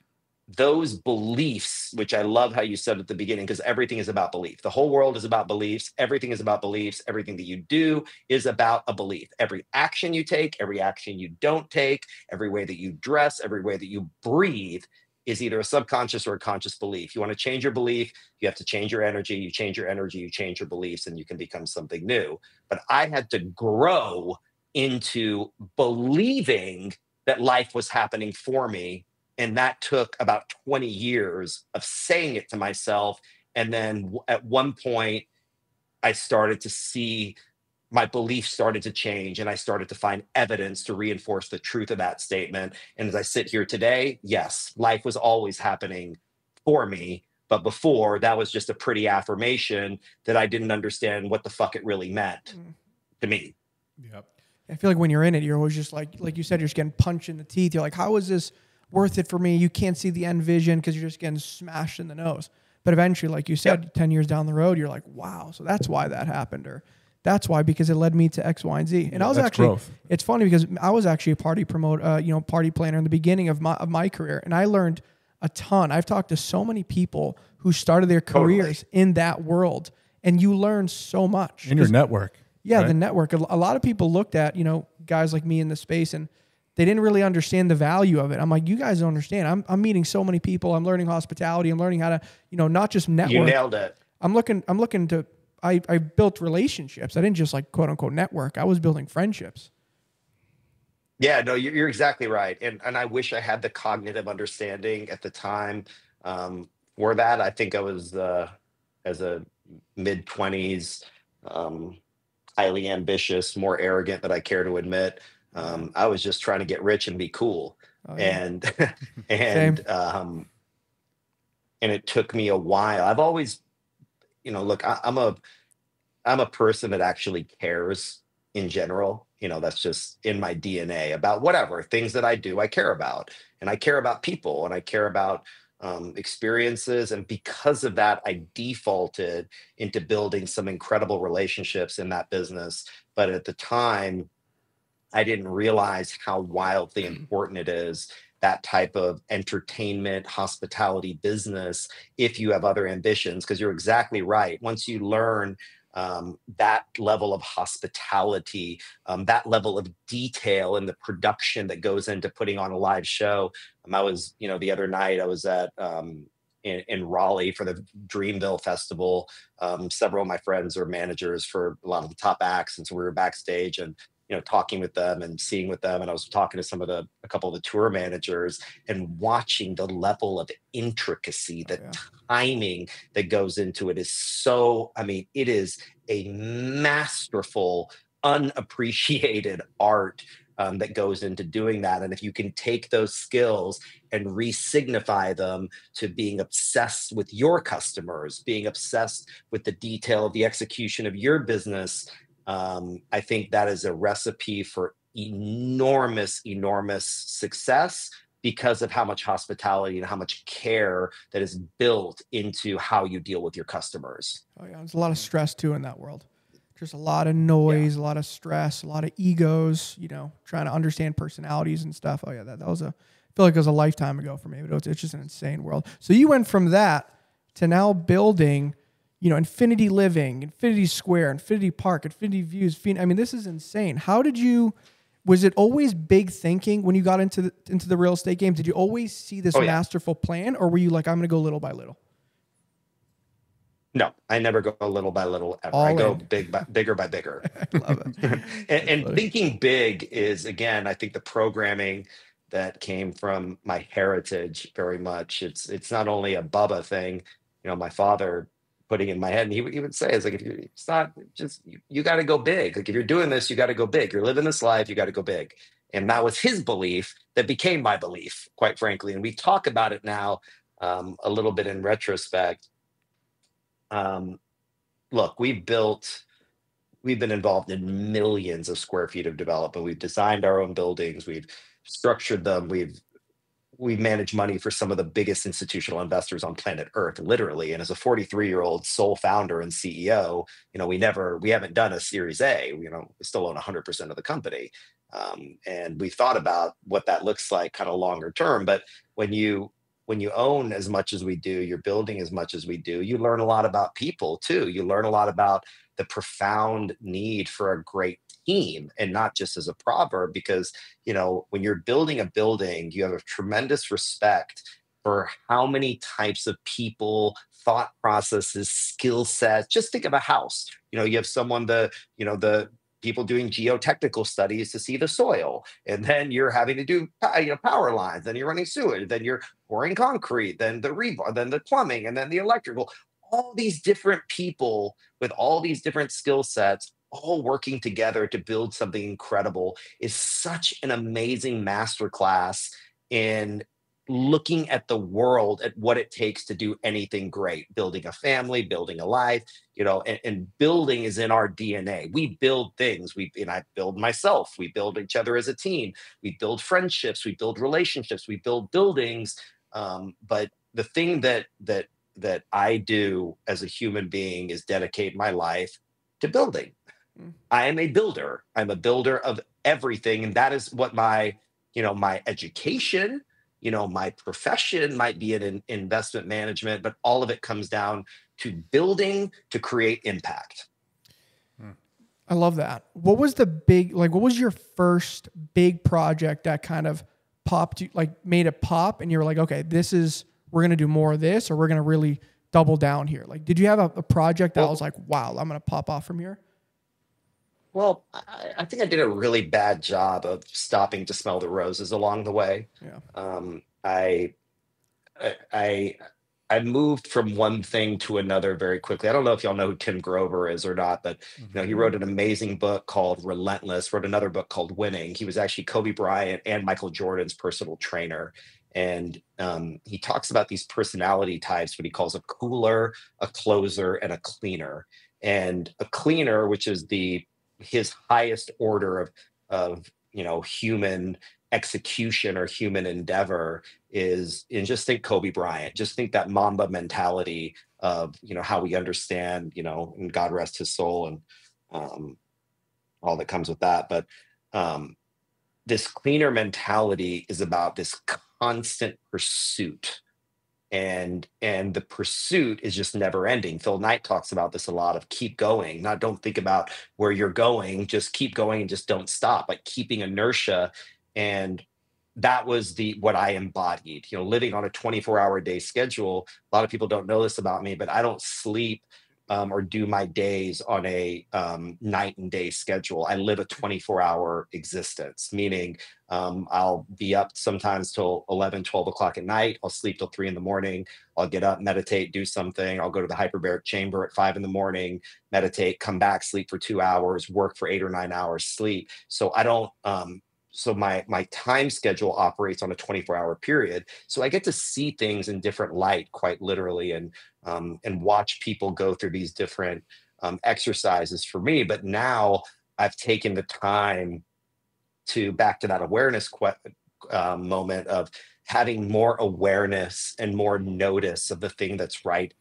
Those beliefs, which I love how you said at the beginning, because everything is about belief. The whole world is about beliefs. Everything is about beliefs. Everything that you do is about a belief. Every action you take, every action you don't take, every way that you dress, every way that you breathe is either a subconscious or a conscious belief. You want to change your belief, you have to change your energy. You change your energy, you change your beliefs, and you can become something new. But I had to grow into believing that life was happening for me. And that took about 20 years of saying it to myself. And then at one point, I started to see my beliefs started to change, and I started to find evidence to reinforce the truth of that statement. And as I sit here today, yes, life was always happening for me. But before, that was just a pretty affirmation that I didn't understand what the fuck it really meant to me. Yep. I feel like when you're in it, you're always just like you said, you're just getting punched in the teeth. You're like, how is this worth it for me? You can't see the end vision because you're just getting smashed in the nose. But eventually, like you said, 10 years down the road, you're like, wow, so that's why that happened. Or that's why, because it led me to X, Y, and Z. And I was actually, growth. It's funny because I was actually a party party planner in the beginning of my career. And I learned a ton. I've talked to so many people who started their careers in that world. And you learn so much. In your network. Yeah, right? The network. A lot of people looked at, guys like me in the space, and they didn't really understand the value of it. I'm like, you guys don't understand. I'm meeting so many people. I'm learning hospitality. I'm learning how to, not just network. You nailed it. I'm looking to, I built relationships. I didn't just like quote unquote network. I was building friendships. Yeah, no, you're exactly right. And I wish I had the cognitive understanding at the time for that. I think I was, as a mid-20s, highly ambitious, more arrogant than I care to admit. I was just trying to get rich and be cool. And it took me a while. I've always, look, I'm a person that actually cares in general. That's just in my DNA about whatever things that I do, I care about, and I care about people, and I care about experiences. And because of that, I defaulted into building some incredible relationships in that business. But at the time, I didn't realize how wildly important it is, that type of entertainment, hospitality business, if you have other ambitions, because you're exactly right. Once you learn that level of hospitality, that level of detail in the production that goes into putting on a live show. I was, the other night I was at in Raleigh for the Dreamville Festival. Several of my friends are managers for a lot of the top acts, and so we were backstage and talking with them and seeing with them. And I was talking to a couple of the tour managers and watching the level of intricacy, the timing that goes into it is so, it is a masterful, unappreciated art that goes into doing that. And if you can take those skills and re-signify them to being obsessed with your customers, being obsessed with the detail of the execution of your business, I think that is a recipe for enormous, enormous success because of how much hospitality and how much care that is built into how you deal with your customers. Oh yeah, there's a lot of stress too in that world. There's a lot of noise, a lot of stress, a lot of egos, trying to understand personalities and stuff. Oh yeah, that was I feel like it was a lifetime ago for me, but it's just an insane world. So you went from that to now building, Infinity Living, Infinity Square, Infinity Park, Infinity Views. I mean, this is insane. Was it always big thinking when you got into the real estate game? Did you always see this masterful plan, or were you like, I'm going to go little by little? No, I never go little by little ever. I go bigger by bigger. I love it. and thinking big is, again, I think the programming that came from my heritage very much. It's not only a Bubba thing, my father putting in my head, and he would say, it's like, it's not just, you got to go big. Like if you're doing this, you got to go big. You're living this life, you got to go big. And that was his belief that became my belief, quite frankly. And we talk about it now a little bit in retrospect. Look, we've been involved in millions of square feet of development. We've designed our own buildings. We've structured them. We manage money for some of the biggest institutional investors on planet Earth, literally. And as a 43-year-old sole founder and CEO, we haven't done a Series A. We still own 100% of the company. And we thought about what that looks like kind of longer term. But when you own as much as we do, you're building as much as we do, you learn a lot about people too. You learn a lot about the profound need for a great team, and not just as a proverb, because, when you're building a building, you have a tremendous respect for how many types of people, thought processes, skill sets. Just think of a house. You have someone, the people doing geotechnical studies to see the soil, and then you're having to do power lines, then you're running sewage, then you're pouring concrete, then the rebar, then the plumbing, and then the electrical. All these different people with all these different skill sets all working together to build something incredible is such an amazing masterclass in looking at the world, at what it takes to do anything great, building a family, building a life, and building is in our DNA. We build things. I build myself. We build each other as a team. We build friendships. We build relationships. We build buildings. But the thing that I do as a human being is dedicate my life to building. I am a builder. I'm a builder of everything. And that is what my education, my profession might be in investment management, but all of it comes down to building to create impact. I love that. What was what was your first big project that kind of popped, made it pop, and you were like, okay, we're going to do more of this, or we're going to really double down here? Like, did you have a project that was like, wow, I'm going to pop off from here? Well, I think I did a really bad job of stopping to smell the roses along the way. Yeah. I moved from one thing to another very quickly. I don't know if y'all know who Tim Grover is or not, but he wrote an amazing book called Relentless, wrote another book called Winning. He was actually Kobe Bryant and Michael Jordan's personal trainer. And he talks about these personality types, what he calls a cooler, a closer, and a cleaner. And a cleaner, which is his highest order of human execution or human endeavor, is, and just think Kobe Bryant, just think that Mamba mentality of how we understand, and God rest his soul, and all that comes with that. But this cleaner mentality is about this constant pursuit, and the pursuit is just never ending. Phil Knight talks about this a lot, of keep going. Don't think about where you're going, just keep going and just don't stop, like keeping inertia. And that was what I embodied, living on a 24-hour day schedule. A lot of people don't know this about me, but I don't sleep or do my days on a night and day schedule. I live a 24-hour existence, meaning I'll be up sometimes till 11, 12 o'clock at night. I'll sleep till 3 in the morning. I'll get up, meditate, do something. I'll go to the hyperbaric chamber at 5 in the morning, meditate, come back, sleep for 2 hours, work for 8 or 9 hours, sleep. So I don't so my time schedule operates on a 24-hour period. So I get to see things in different light, quite literally, and watch people go through these different exercises for me. But now I've taken the time to back to that awareness moment of having more awareness and more notice of the thing that's right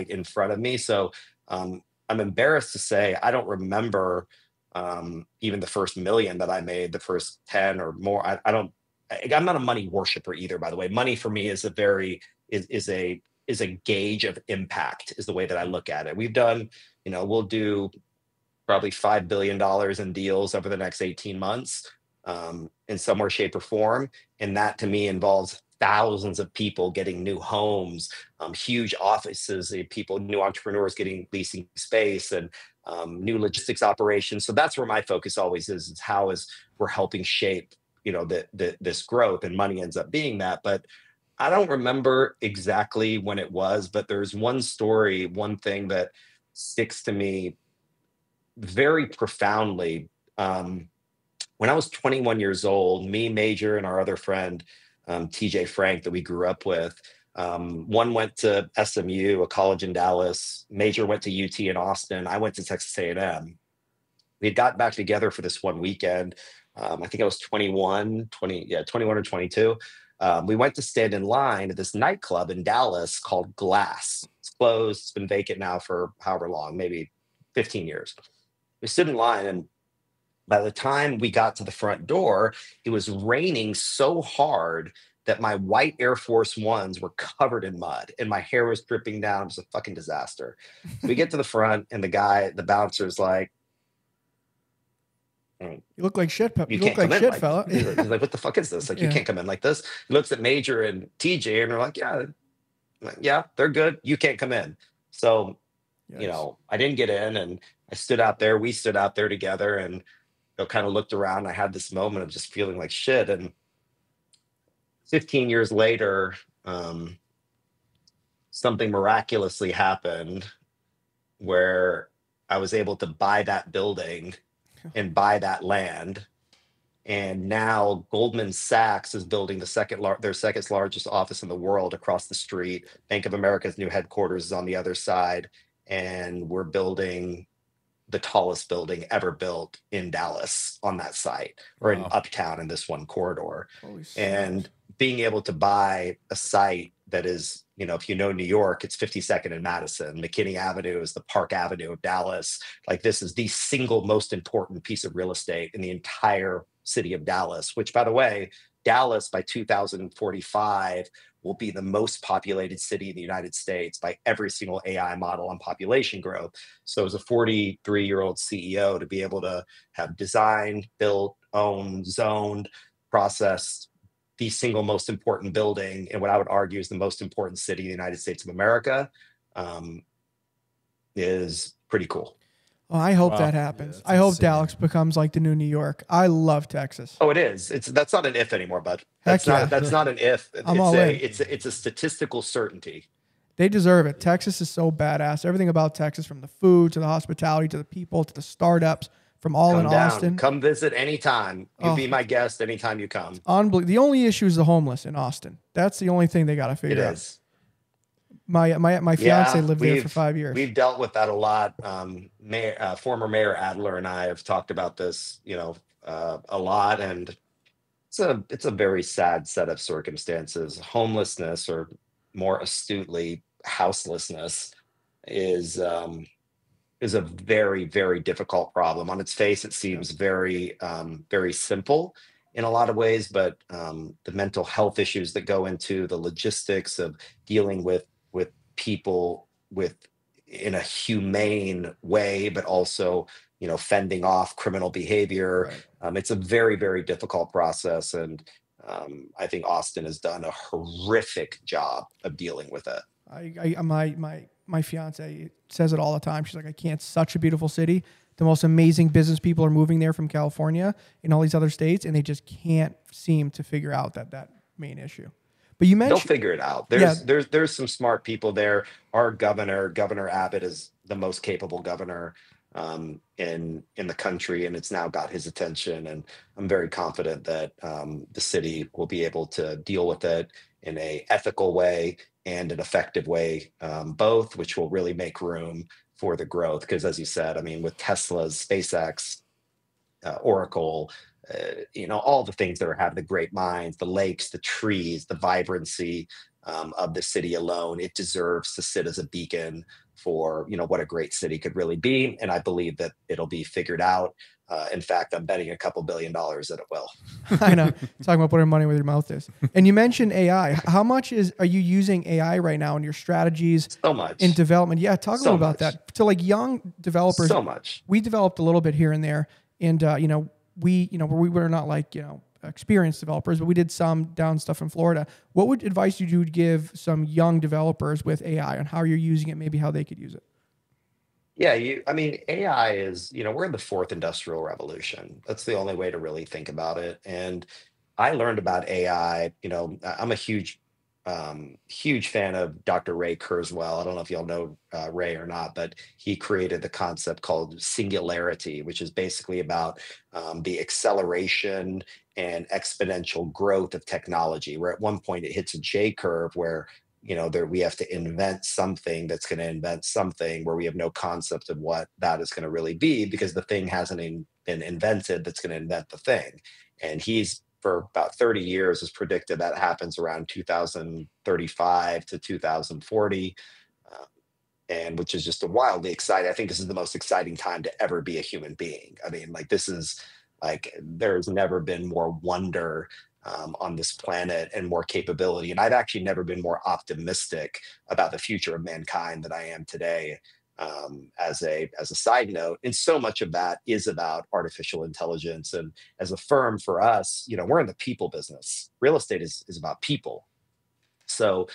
in front of me. So I'm embarrassed to say I don't remember even the first million that I made, the first 10 or more. I'm not a money worshiper either, by the way. Money for me is a gauge of impact, is the way that I look at it. We'll do probably $5 billion in deals over the next 18 months in some way, shape, or form. And that to me involves thousands of people getting new homes, huge offices, new entrepreneurs getting leasing space, and new logistics operations. So that's where my focus always is how we're helping shape, this growth, and money ends up being that. But I don't remember exactly when it was, but there's one story, one thing that sticks to me very profoundly. When I was 21 years old, me, Major, and our other friend, TJ Frank, that we grew up with, one went to SMU, a college in Dallas. Major went to UT in Austin. I went to Texas A&M. We had got back together for this one weekend. I think I was 21 or 22. We went to stand in line at this nightclub in Dallas called Glass. It's closed. It's been vacant now for however long, maybe 15 years. We stood in line, and by the time we got to the front door, it was raining so hard that my white Air Force Ones were covered in mud and my hair was dripping down. It was a fucking disaster. So we get to the front, and the bouncer's like, "You look like shit, you look like shit, fella." He's like, "What the fuck is this? Like, you can't come in like this." He looks at Major and TJ, and they're like, yeah, they're good. You can't come in. So, Yes. I didn't get in, and I stood out there. We stood out there together, and kind of looked around. I had this moment of just feeling like shit. And 15 years later, something miraculously happened where I was able to buy that building and buy that land. And now Goldman Sachs is building their second largest office in the world across the street. Bank of America's new headquarters is on the other side. And we're building the tallest building ever built in Dallas on that site, or in Uptown in this one corridor. And being able to buy a site that is, if you know New York, it's 52nd and Madison. McKinney Avenue is the Park Avenue of Dallas. Like, this is the single most important piece of real estate in the entire city of Dallas, which, by the way, Dallas by 2045 will be the most populated city in the United States by every single AI model on population growth. So as a 43-year-old CEO, to be able to have designed, built, owned, zoned, processed the single most important building in what I would argue is the most important city in the United States of America, is pretty cool. Well, I hope that happens. Yeah, I hope insane. Dallas becomes like the new New York. I love Texas. Oh, it is. That's not an if anymore, bud. Heck That's not an if. I'm all in. It's a statistical certainty. They deserve it. Texas is so badass. Everything about Texas, from the food to the hospitality to the people to the startups, from all Come in down. Austin. Come visit anytime. You be my guest anytime you come. Unbelievable. The only issue is the homeless in Austin. That's the only thing they got to figure out. It is. My fiance lived there for 5 years. We've dealt with that a lot. Former Mayor Adler and I have talked about this, a lot, and it's a very sad set of circumstances. Homelessness, or more astutely, houselessness, is a very, very difficult problem. On its face, it seems very, very simple in a lot of ways, but the mental health issues that go into the logistics of dealing with people in a humane way, but also, fending off criminal behavior. Right. It's a very, very difficult process. And I think Austin has done a horrific job of dealing with it. My fiance says it all the time. She's like, I can't. Such a beautiful city. The most amazing business people are moving there from California and all these other states, and they just can't seem to figure out that main issue. But you mentioned they'll figure it out. There's some smart people there. Our Governor Abbott, is the most capable governor in the country, and it's now got his attention. And I'm very confident that the city will be able to deal with it in a ethical way and an effective way, both, which will really make room for the growth. Because as you said, I mean, with Tesla's, SpaceX, Oracle, all the things that are having the great minds, the lakes, the trees, the vibrancy of the city alone, it deserves to sit as a beacon for what a great city could really be. And I believe that it'll be figured out. In fact, I'm betting a couple $1 billion that it will. I know. Talking about putting money where your mouth is. And you mentioned AI. How much are you using AI right now in your strategies? So much. In development? Yeah, talk a little about that. To like young developers. So much. We developed a little bit here and there. And, we were not like, experienced developers, but we did some down stuff in Florida. What would advice you would give some young developers with AI on how you're using it, maybe how they could use it? Yeah, AI is, we're in the fourth industrial revolution. That's the only way to really think about it. And I learned about AI, I'm a huge fan of Dr. Ray Kurzweil. I don't know if y'all know Ray or not, but he created the concept called singularity, which is basically about the acceleration and exponential growth of technology, where at one point it hits a J curve where we have to invent something that's going to invent something where we have no concept of what that is going to really be, because the thing hasn't been invented that's going to invent the thing. And he's, for about 30 years, has predicted that happens around 2035 to 2040, and which is just a wildly exciting. I think this is the most exciting time to ever be a human being. I mean, there's never been more wonder on this planet and more capability. And I've actually never been more optimistic about the future of mankind than I am today. As a side note, and so much of that is about artificial intelligence. And as a firm, for us, we're in the people business. Real estate is about people. So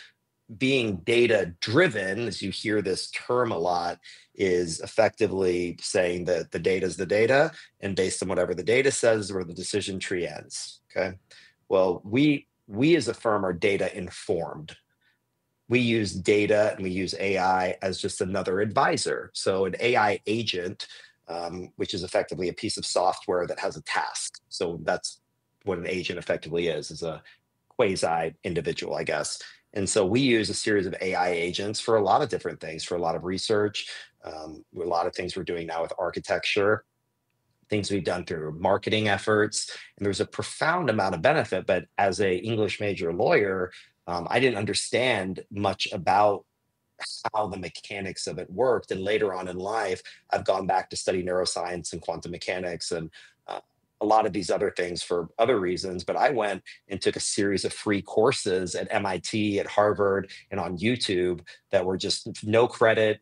being data driven, as you hear this term a lot, is effectively saying that the data is the data, and based on whatever the data says is where the decision tree ends. Okay. Well, we as a firm are data informed. We use data and we use AI as just another advisor. So an AI agent, which is effectively a piece of software that has a task. So that's what an agent effectively is a quasi individual, I guess. And so we use a series of AI agents for a lot of different things, for a lot of research, a lot of things we're doing now with architecture, things we've done through marketing efforts. And there's a profound amount of benefit. But as a English major lawyer, I didn't understand much about how the mechanics of it worked. And later on in life, I've gone back to study neuroscience and quantum mechanics and a lot of these other things for other reasons. But I went and took a series of free courses at MIT, at Harvard, and on YouTube that were just no credit.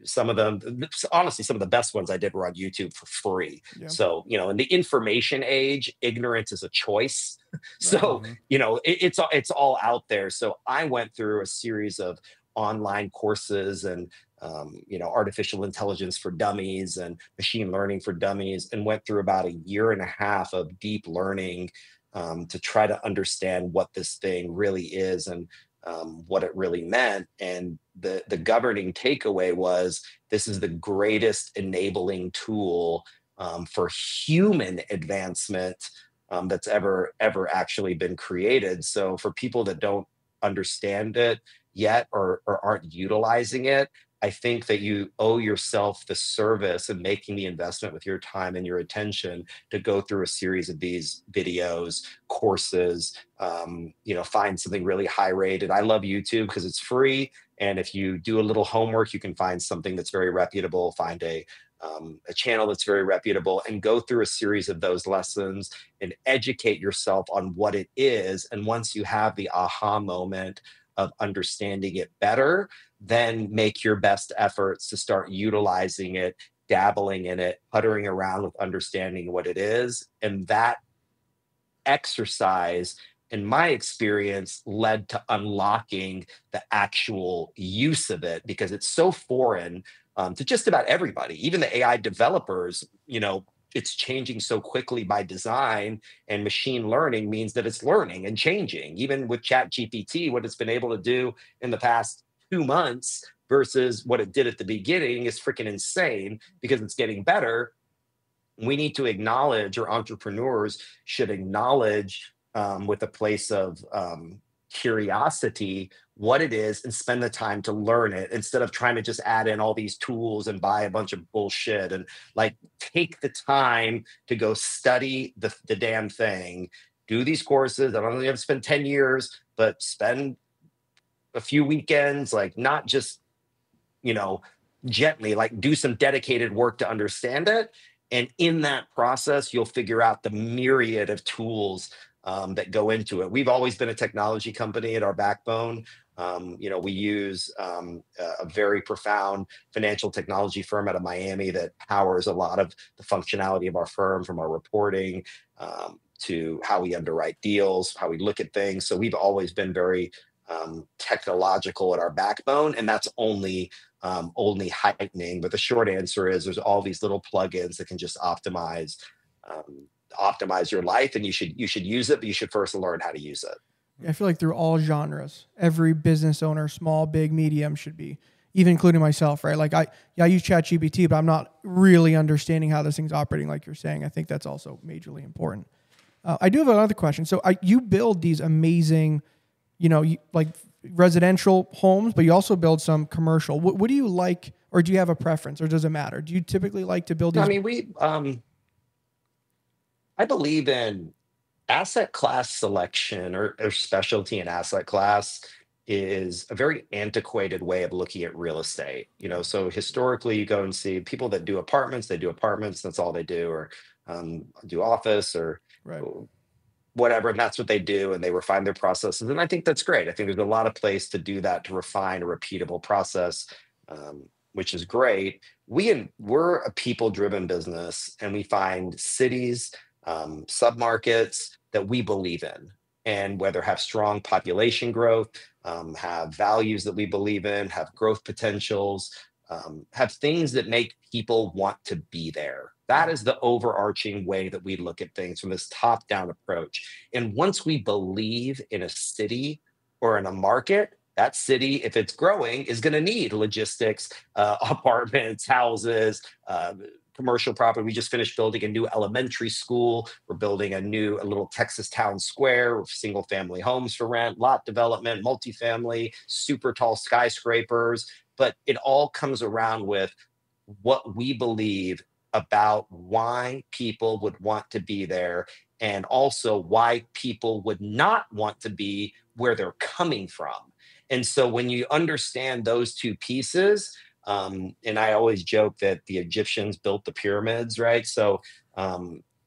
Some of them, honestly, some of the best ones I did were on YouTube for free. Yeah. So, in the information age, ignorance is a choice. So, it's all out there. So I went through a series of online courses and, artificial intelligence for dummies and machine learning for dummies, and went through about 1.5 years of deep learning to try to understand what this thing really is and what it really meant. And the governing takeaway was, this is the greatest enabling tool for human advancement that's ever actually been created. So for people that don't understand it yet or aren't utilizing it, I think that you owe yourself the service of making the investment with your time and your attention to go through a series of these videos, courses, find something really high rated. I love YouTube because it's free. And if you do a little homework, you can find something that's very reputable, find a channel that's very reputable, and go through a series of those lessons and educate yourself on what it is. And once you have the aha moment of understanding it better, then make your best efforts to start utilizing it, dabbling in it, puttering around with understanding what it is. And that exercise, in my experience, led to unlocking the actual use of it, because it's so foreign to just about everybody, even the AI developers. It's changing so quickly by design, and machine learning means that it's learning and changing. Even with ChatGPT, what it's been able to do in the past 2 months versus what it did at the beginning is freaking insane because it's getting better. We need to acknowledge, or entrepreneurs should acknowledge, with a place of curiosity, what it is and spend the time to learn it instead of trying to just add in all these tools and buy a bunch of bullshit. And like, take the time to go study the damn thing, do these courses. I don't know if you have to spend 10 years, but spend a few weekends, like, not just, gently, like, do some dedicated work to understand it. And in that process, you'll figure out the myriad of tools that go into it. We've always been a technology company at our backbone. We use a very profound financial technology firm out of Miami that powers a lot of the functionality of our firm, from our reporting to how we underwrite deals, how we look at things. So we've always been very technological at our backbone, and that's only heightening. But the short answer is there's all these little plugins that can just optimize your life, and you should use it, but you should first learn how to use it. I feel like through all genres, every business owner, small, big, medium, should be, even including myself, right? Like I use ChatGPT, but I'm not really understanding how this thing's operating, like you're saying. I think that's also majorly important. I do have another question. So you build these amazing, like residential homes, but you also build some commercial. What do you like, or do you have a preference, or does it matter? Do you typically like to build these? I mean, I believe in asset class selection, or specialty in asset class is a very antiquated way of looking at real estate. So historically, you go and see people that do apartments, that's all they do, or do office, or right, whatever, and that's what they do, and they refine their processes. And I think that's great. I think there's a lot of place to do that, to refine a repeatable process, which is great. We're a people-driven business, and we find cities, submarkets that we believe in, and whether have strong population growth, have values that we believe in, have growth potentials, have things that make people want to be there. That is the overarching way that we look at things, from this top-down approach. And once we believe in a city or in a market, that city, if it's growing, is going to need logistics, apartments, houses, commercial property. We just finished building a new elementary school. We're building a little Texas town square with single family homes for rent, lot development, multifamily, super tall skyscrapers. But it all comes around with what we believe about why people would want to be there, and also why people would not want to be where they're coming from. And so when you understand those two pieces, and I always joke that the Egyptians built the pyramids, right? So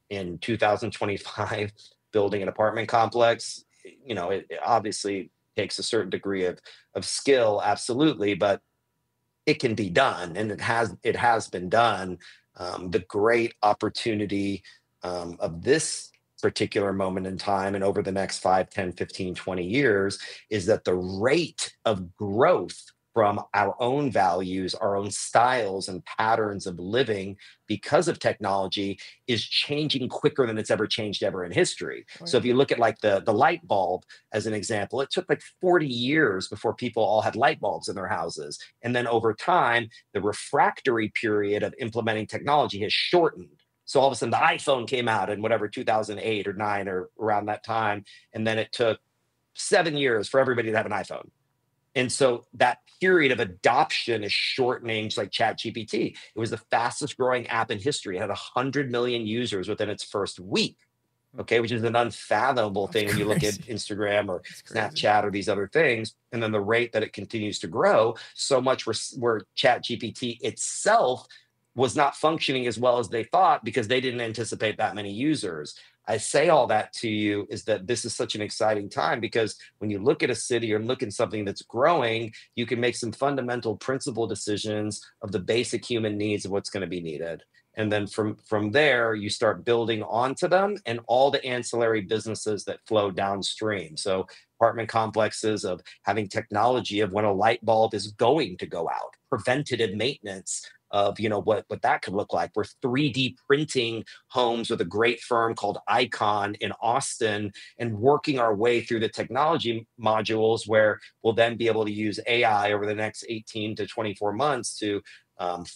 in 2025, building an apartment complex, it obviously takes a certain degree of skill, absolutely, but it can be done, and it has been done. The great opportunity of this particular moment in time, and over the next 5, 10, 15, 20 years, is that the rate of growth from our own values, our own styles and patterns of living because of technology is changing quicker than it's ever changed in history. Right. So if you look at like the light bulb as an example, it took like 40 years before people all had light bulbs in their houses. And then over time, the refractory period of implementing technology has shortened. So all of a sudden the iPhone came out in 2008 or 9 or around that time. And then it took 7 years for everybody to have an iPhone. And so that period of adoption is shortening, just like ChatGPT. It was the fastest growing app in history. It had 100 million users within its first week, okay, which is an unfathomable thing when you look at Instagram or Snapchat or these other things. And then the rate that it continues to grow, so much where ChatGPT itself was not functioning as well as they thought because they didn't anticipate that many users. I say all that to you is that this is such an exciting time, because when you look at a city or look at something that's growing, you can make some fundamental principle decisions of the basic human needs of what's going to be needed. And then from there, you start building onto them and all the ancillary businesses that flow downstream. So apartment complexes of having technology of when a light bulb is going to go out, preventative maintenance of, what that could look like. We're 3D printing homes with a great firm called Icon in Austin, and working our way through the technology modules where we'll then be able to use AI over the next 18 to 24 months to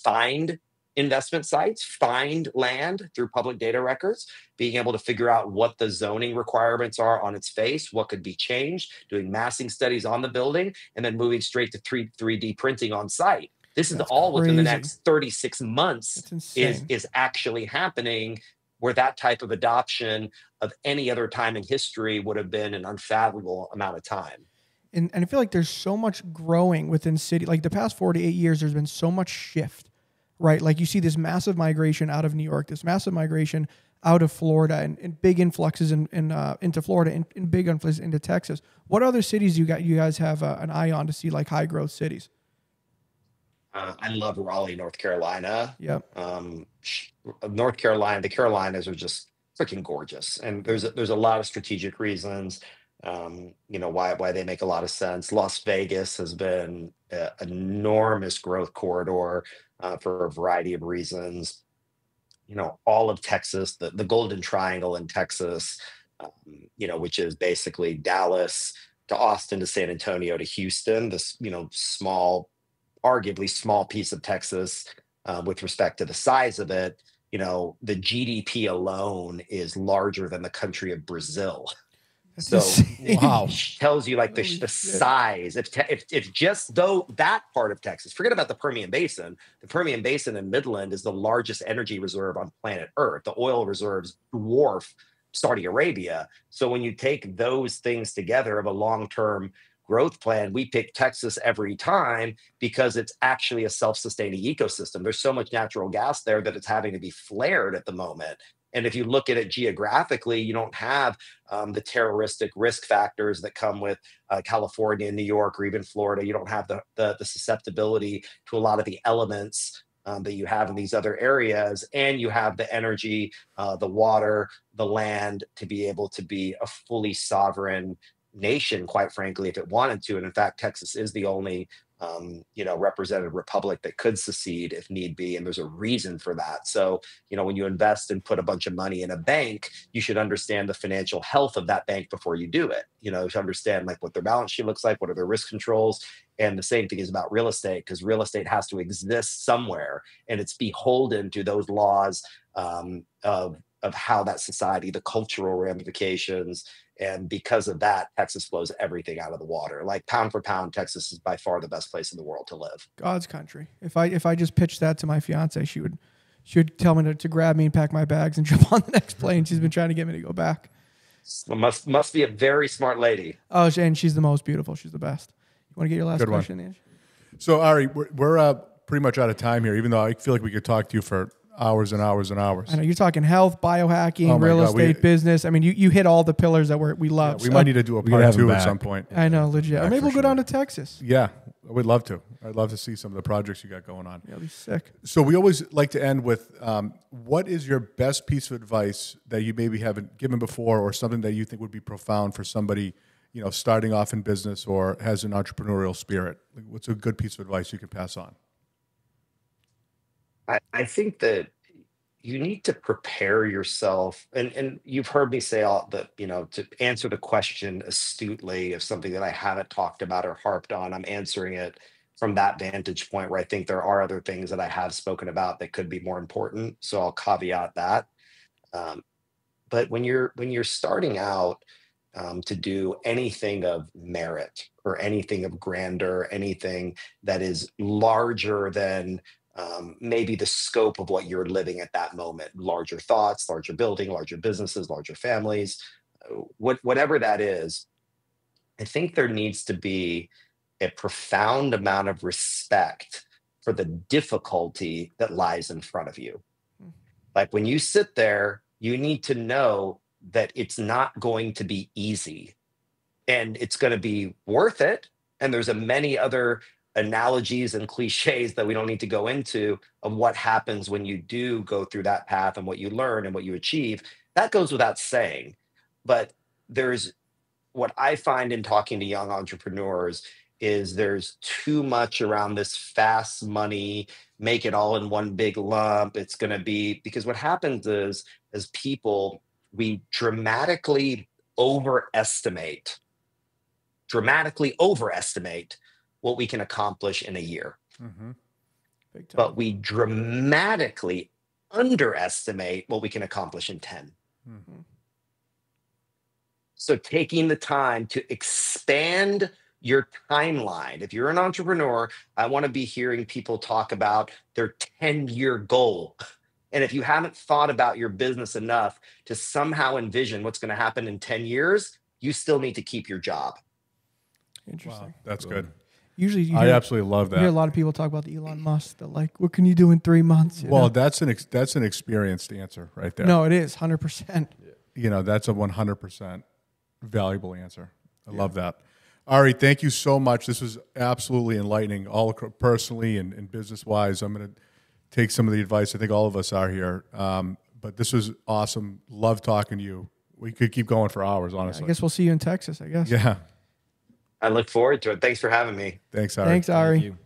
find investment sites, find land through public data records, being able to figure out what the zoning requirements are on its face, what could be changed, doing massing studies on the building, and then moving straight to 3D printing on site. This is That's all within the crazy. next 36 months That's insane. is actually happening, where that type of adoption of any other time in history would have been an unfathomable amount of time. And I feel like there's so much growing within city. Like the past 4 to 8 years, there's been so much shift, right? Like you see this massive migration out of New York, this massive migration out of Florida, and big influxes into Florida, and big influxes into Texas. What other cities you guys have an eye on to see like high growth cities? I love Raleigh, North Carolina. Yep. North Carolina, the Carolinas are just freaking gorgeous, and there's a lot of strategic reasons, why they make a lot of sense. Las Vegas has been an enormous growth corridor for a variety of reasons. All of Texas, the Golden Triangle in Texas, which is basically Dallas to Austin to San Antonio to Houston. This arguably small piece of Texas, with respect to the size of it. The GDP alone is larger than the country of Brazil. That's So Wow. tells you like the Holy shit. size. If just though that part of Texas, forget about the Permian Basin. The Permian Basin in Midland is the largest energy reserve on planet Earth. The oil reserves dwarf Saudi Arabia. So when you take those things together of a long-term growth plan, we pick Texas every time because it's actually a self-sustaining ecosystem. There's so much natural gas there that it's having to be flared at the moment. And if you look at it geographically, you don't have the terroristic risk factors that come with California, New York, or even Florida. You don't have the susceptibility to a lot of the elements that you have in these other areas. And you have the energy, the water, the land to be able to be a fully sovereign nation, quite frankly, if it wanted to. And in fact, Texas is the only representative republic that could secede if need be, and there's a reason for that. So when you invest and put a bunch of money in a bank, you should understand the financial health of that bank before you do it. To understand like what their balance sheet looks like, what are their risk controls. And the same thing is about real estate, because real estate has to exist somewhere, and it's beholden to those laws of how that society, the cultural ramifications. And because of that, Texas blows everything out of the water. Like pound for pound, Texas is by far the best place in the world to live. God's country. If I just pitched that to my fiance, she would tell me to grab me and pack my bags and jump on the next plane. She's been trying to get me to go back. Must be a very smart lady. Oh, and she's the most beautiful. She's the best. You want to get your last Good one. question, Ange? So Ari, we're pretty much out of time here, even though I feel like we could talk to you for hours and hours and hours. I know you're talking health, biohacking, Oh my real God, estate, business. I mean, you hit all the pillars that we love. We might need to do a gotta have part him 2 at back. some point. I know, legit. Or maybe for we'll go sure. down to Texas. Yeah, I would love to. I'd love to see some of the projects you got going on. That'll be sick. So we always like to end with, what is your best piece of advice that you maybe haven't given before, or something that you think would be profound for somebody, starting off in business or has an entrepreneurial spirit? Like, what's a good piece of advice you can pass on? I think that you need to prepare yourself, and you've heard me say all that, to answer the question astutely of something that I haven't talked about or harped on. I'm answering it from that vantage point where I think there are other things that I have spoken about that could be more important. So I'll caveat that. But when you're starting out to do anything of merit or anything of grandeur, anything that is larger than maybe the scope of what you're living at that moment, larger thoughts, larger building, larger businesses, larger families, whatever that is, I think there needs to be a profound amount of respect for the difficulty that lies in front of you. Like when you sit there, you need to know that it's not going to be easy, and it's going to be worth it. And there's many other analogies and cliches that we don't need to go into of what happens when you do go through that path and what you learn and what you achieve. That goes without saying. But there's what I find in talking to young entrepreneurs is there's too much around this fast money, make it all in one big lump. It's going to be, because what happens is, as people, we dramatically overestimate what we can accomplish in a year. Mm-hmm. Big time. But we dramatically underestimate what we can accomplish in 10. Mm-hmm. So taking the time to expand your timeline. If you're an entrepreneur, I want to be hearing people talk about their 10-year goal. And if you haven't thought about your business enough to somehow envision what's going to happen in 10 years, you still need to keep your job. Interesting. Wow, that's good. Usually, I absolutely love you hear a that. lot of people talk about the Elon Musk. They're like, "What can you do in 3 months?" You Well, know? that's an experienced answer right there. No, it is 100%. You know, that's a 100% valuable answer. I love that. Ari, thank you so much. This was absolutely enlightening, all personally and business wise. I'm going to take some of the advice. I think all of us are here. But this was awesome. Love talking to you. We could keep going for hours, honestly. I guess we'll see you in Texas. I guess. Yeah. I look forward to it. Thanks for having me. Thanks, Ari. Thanks, Ari. Thank you.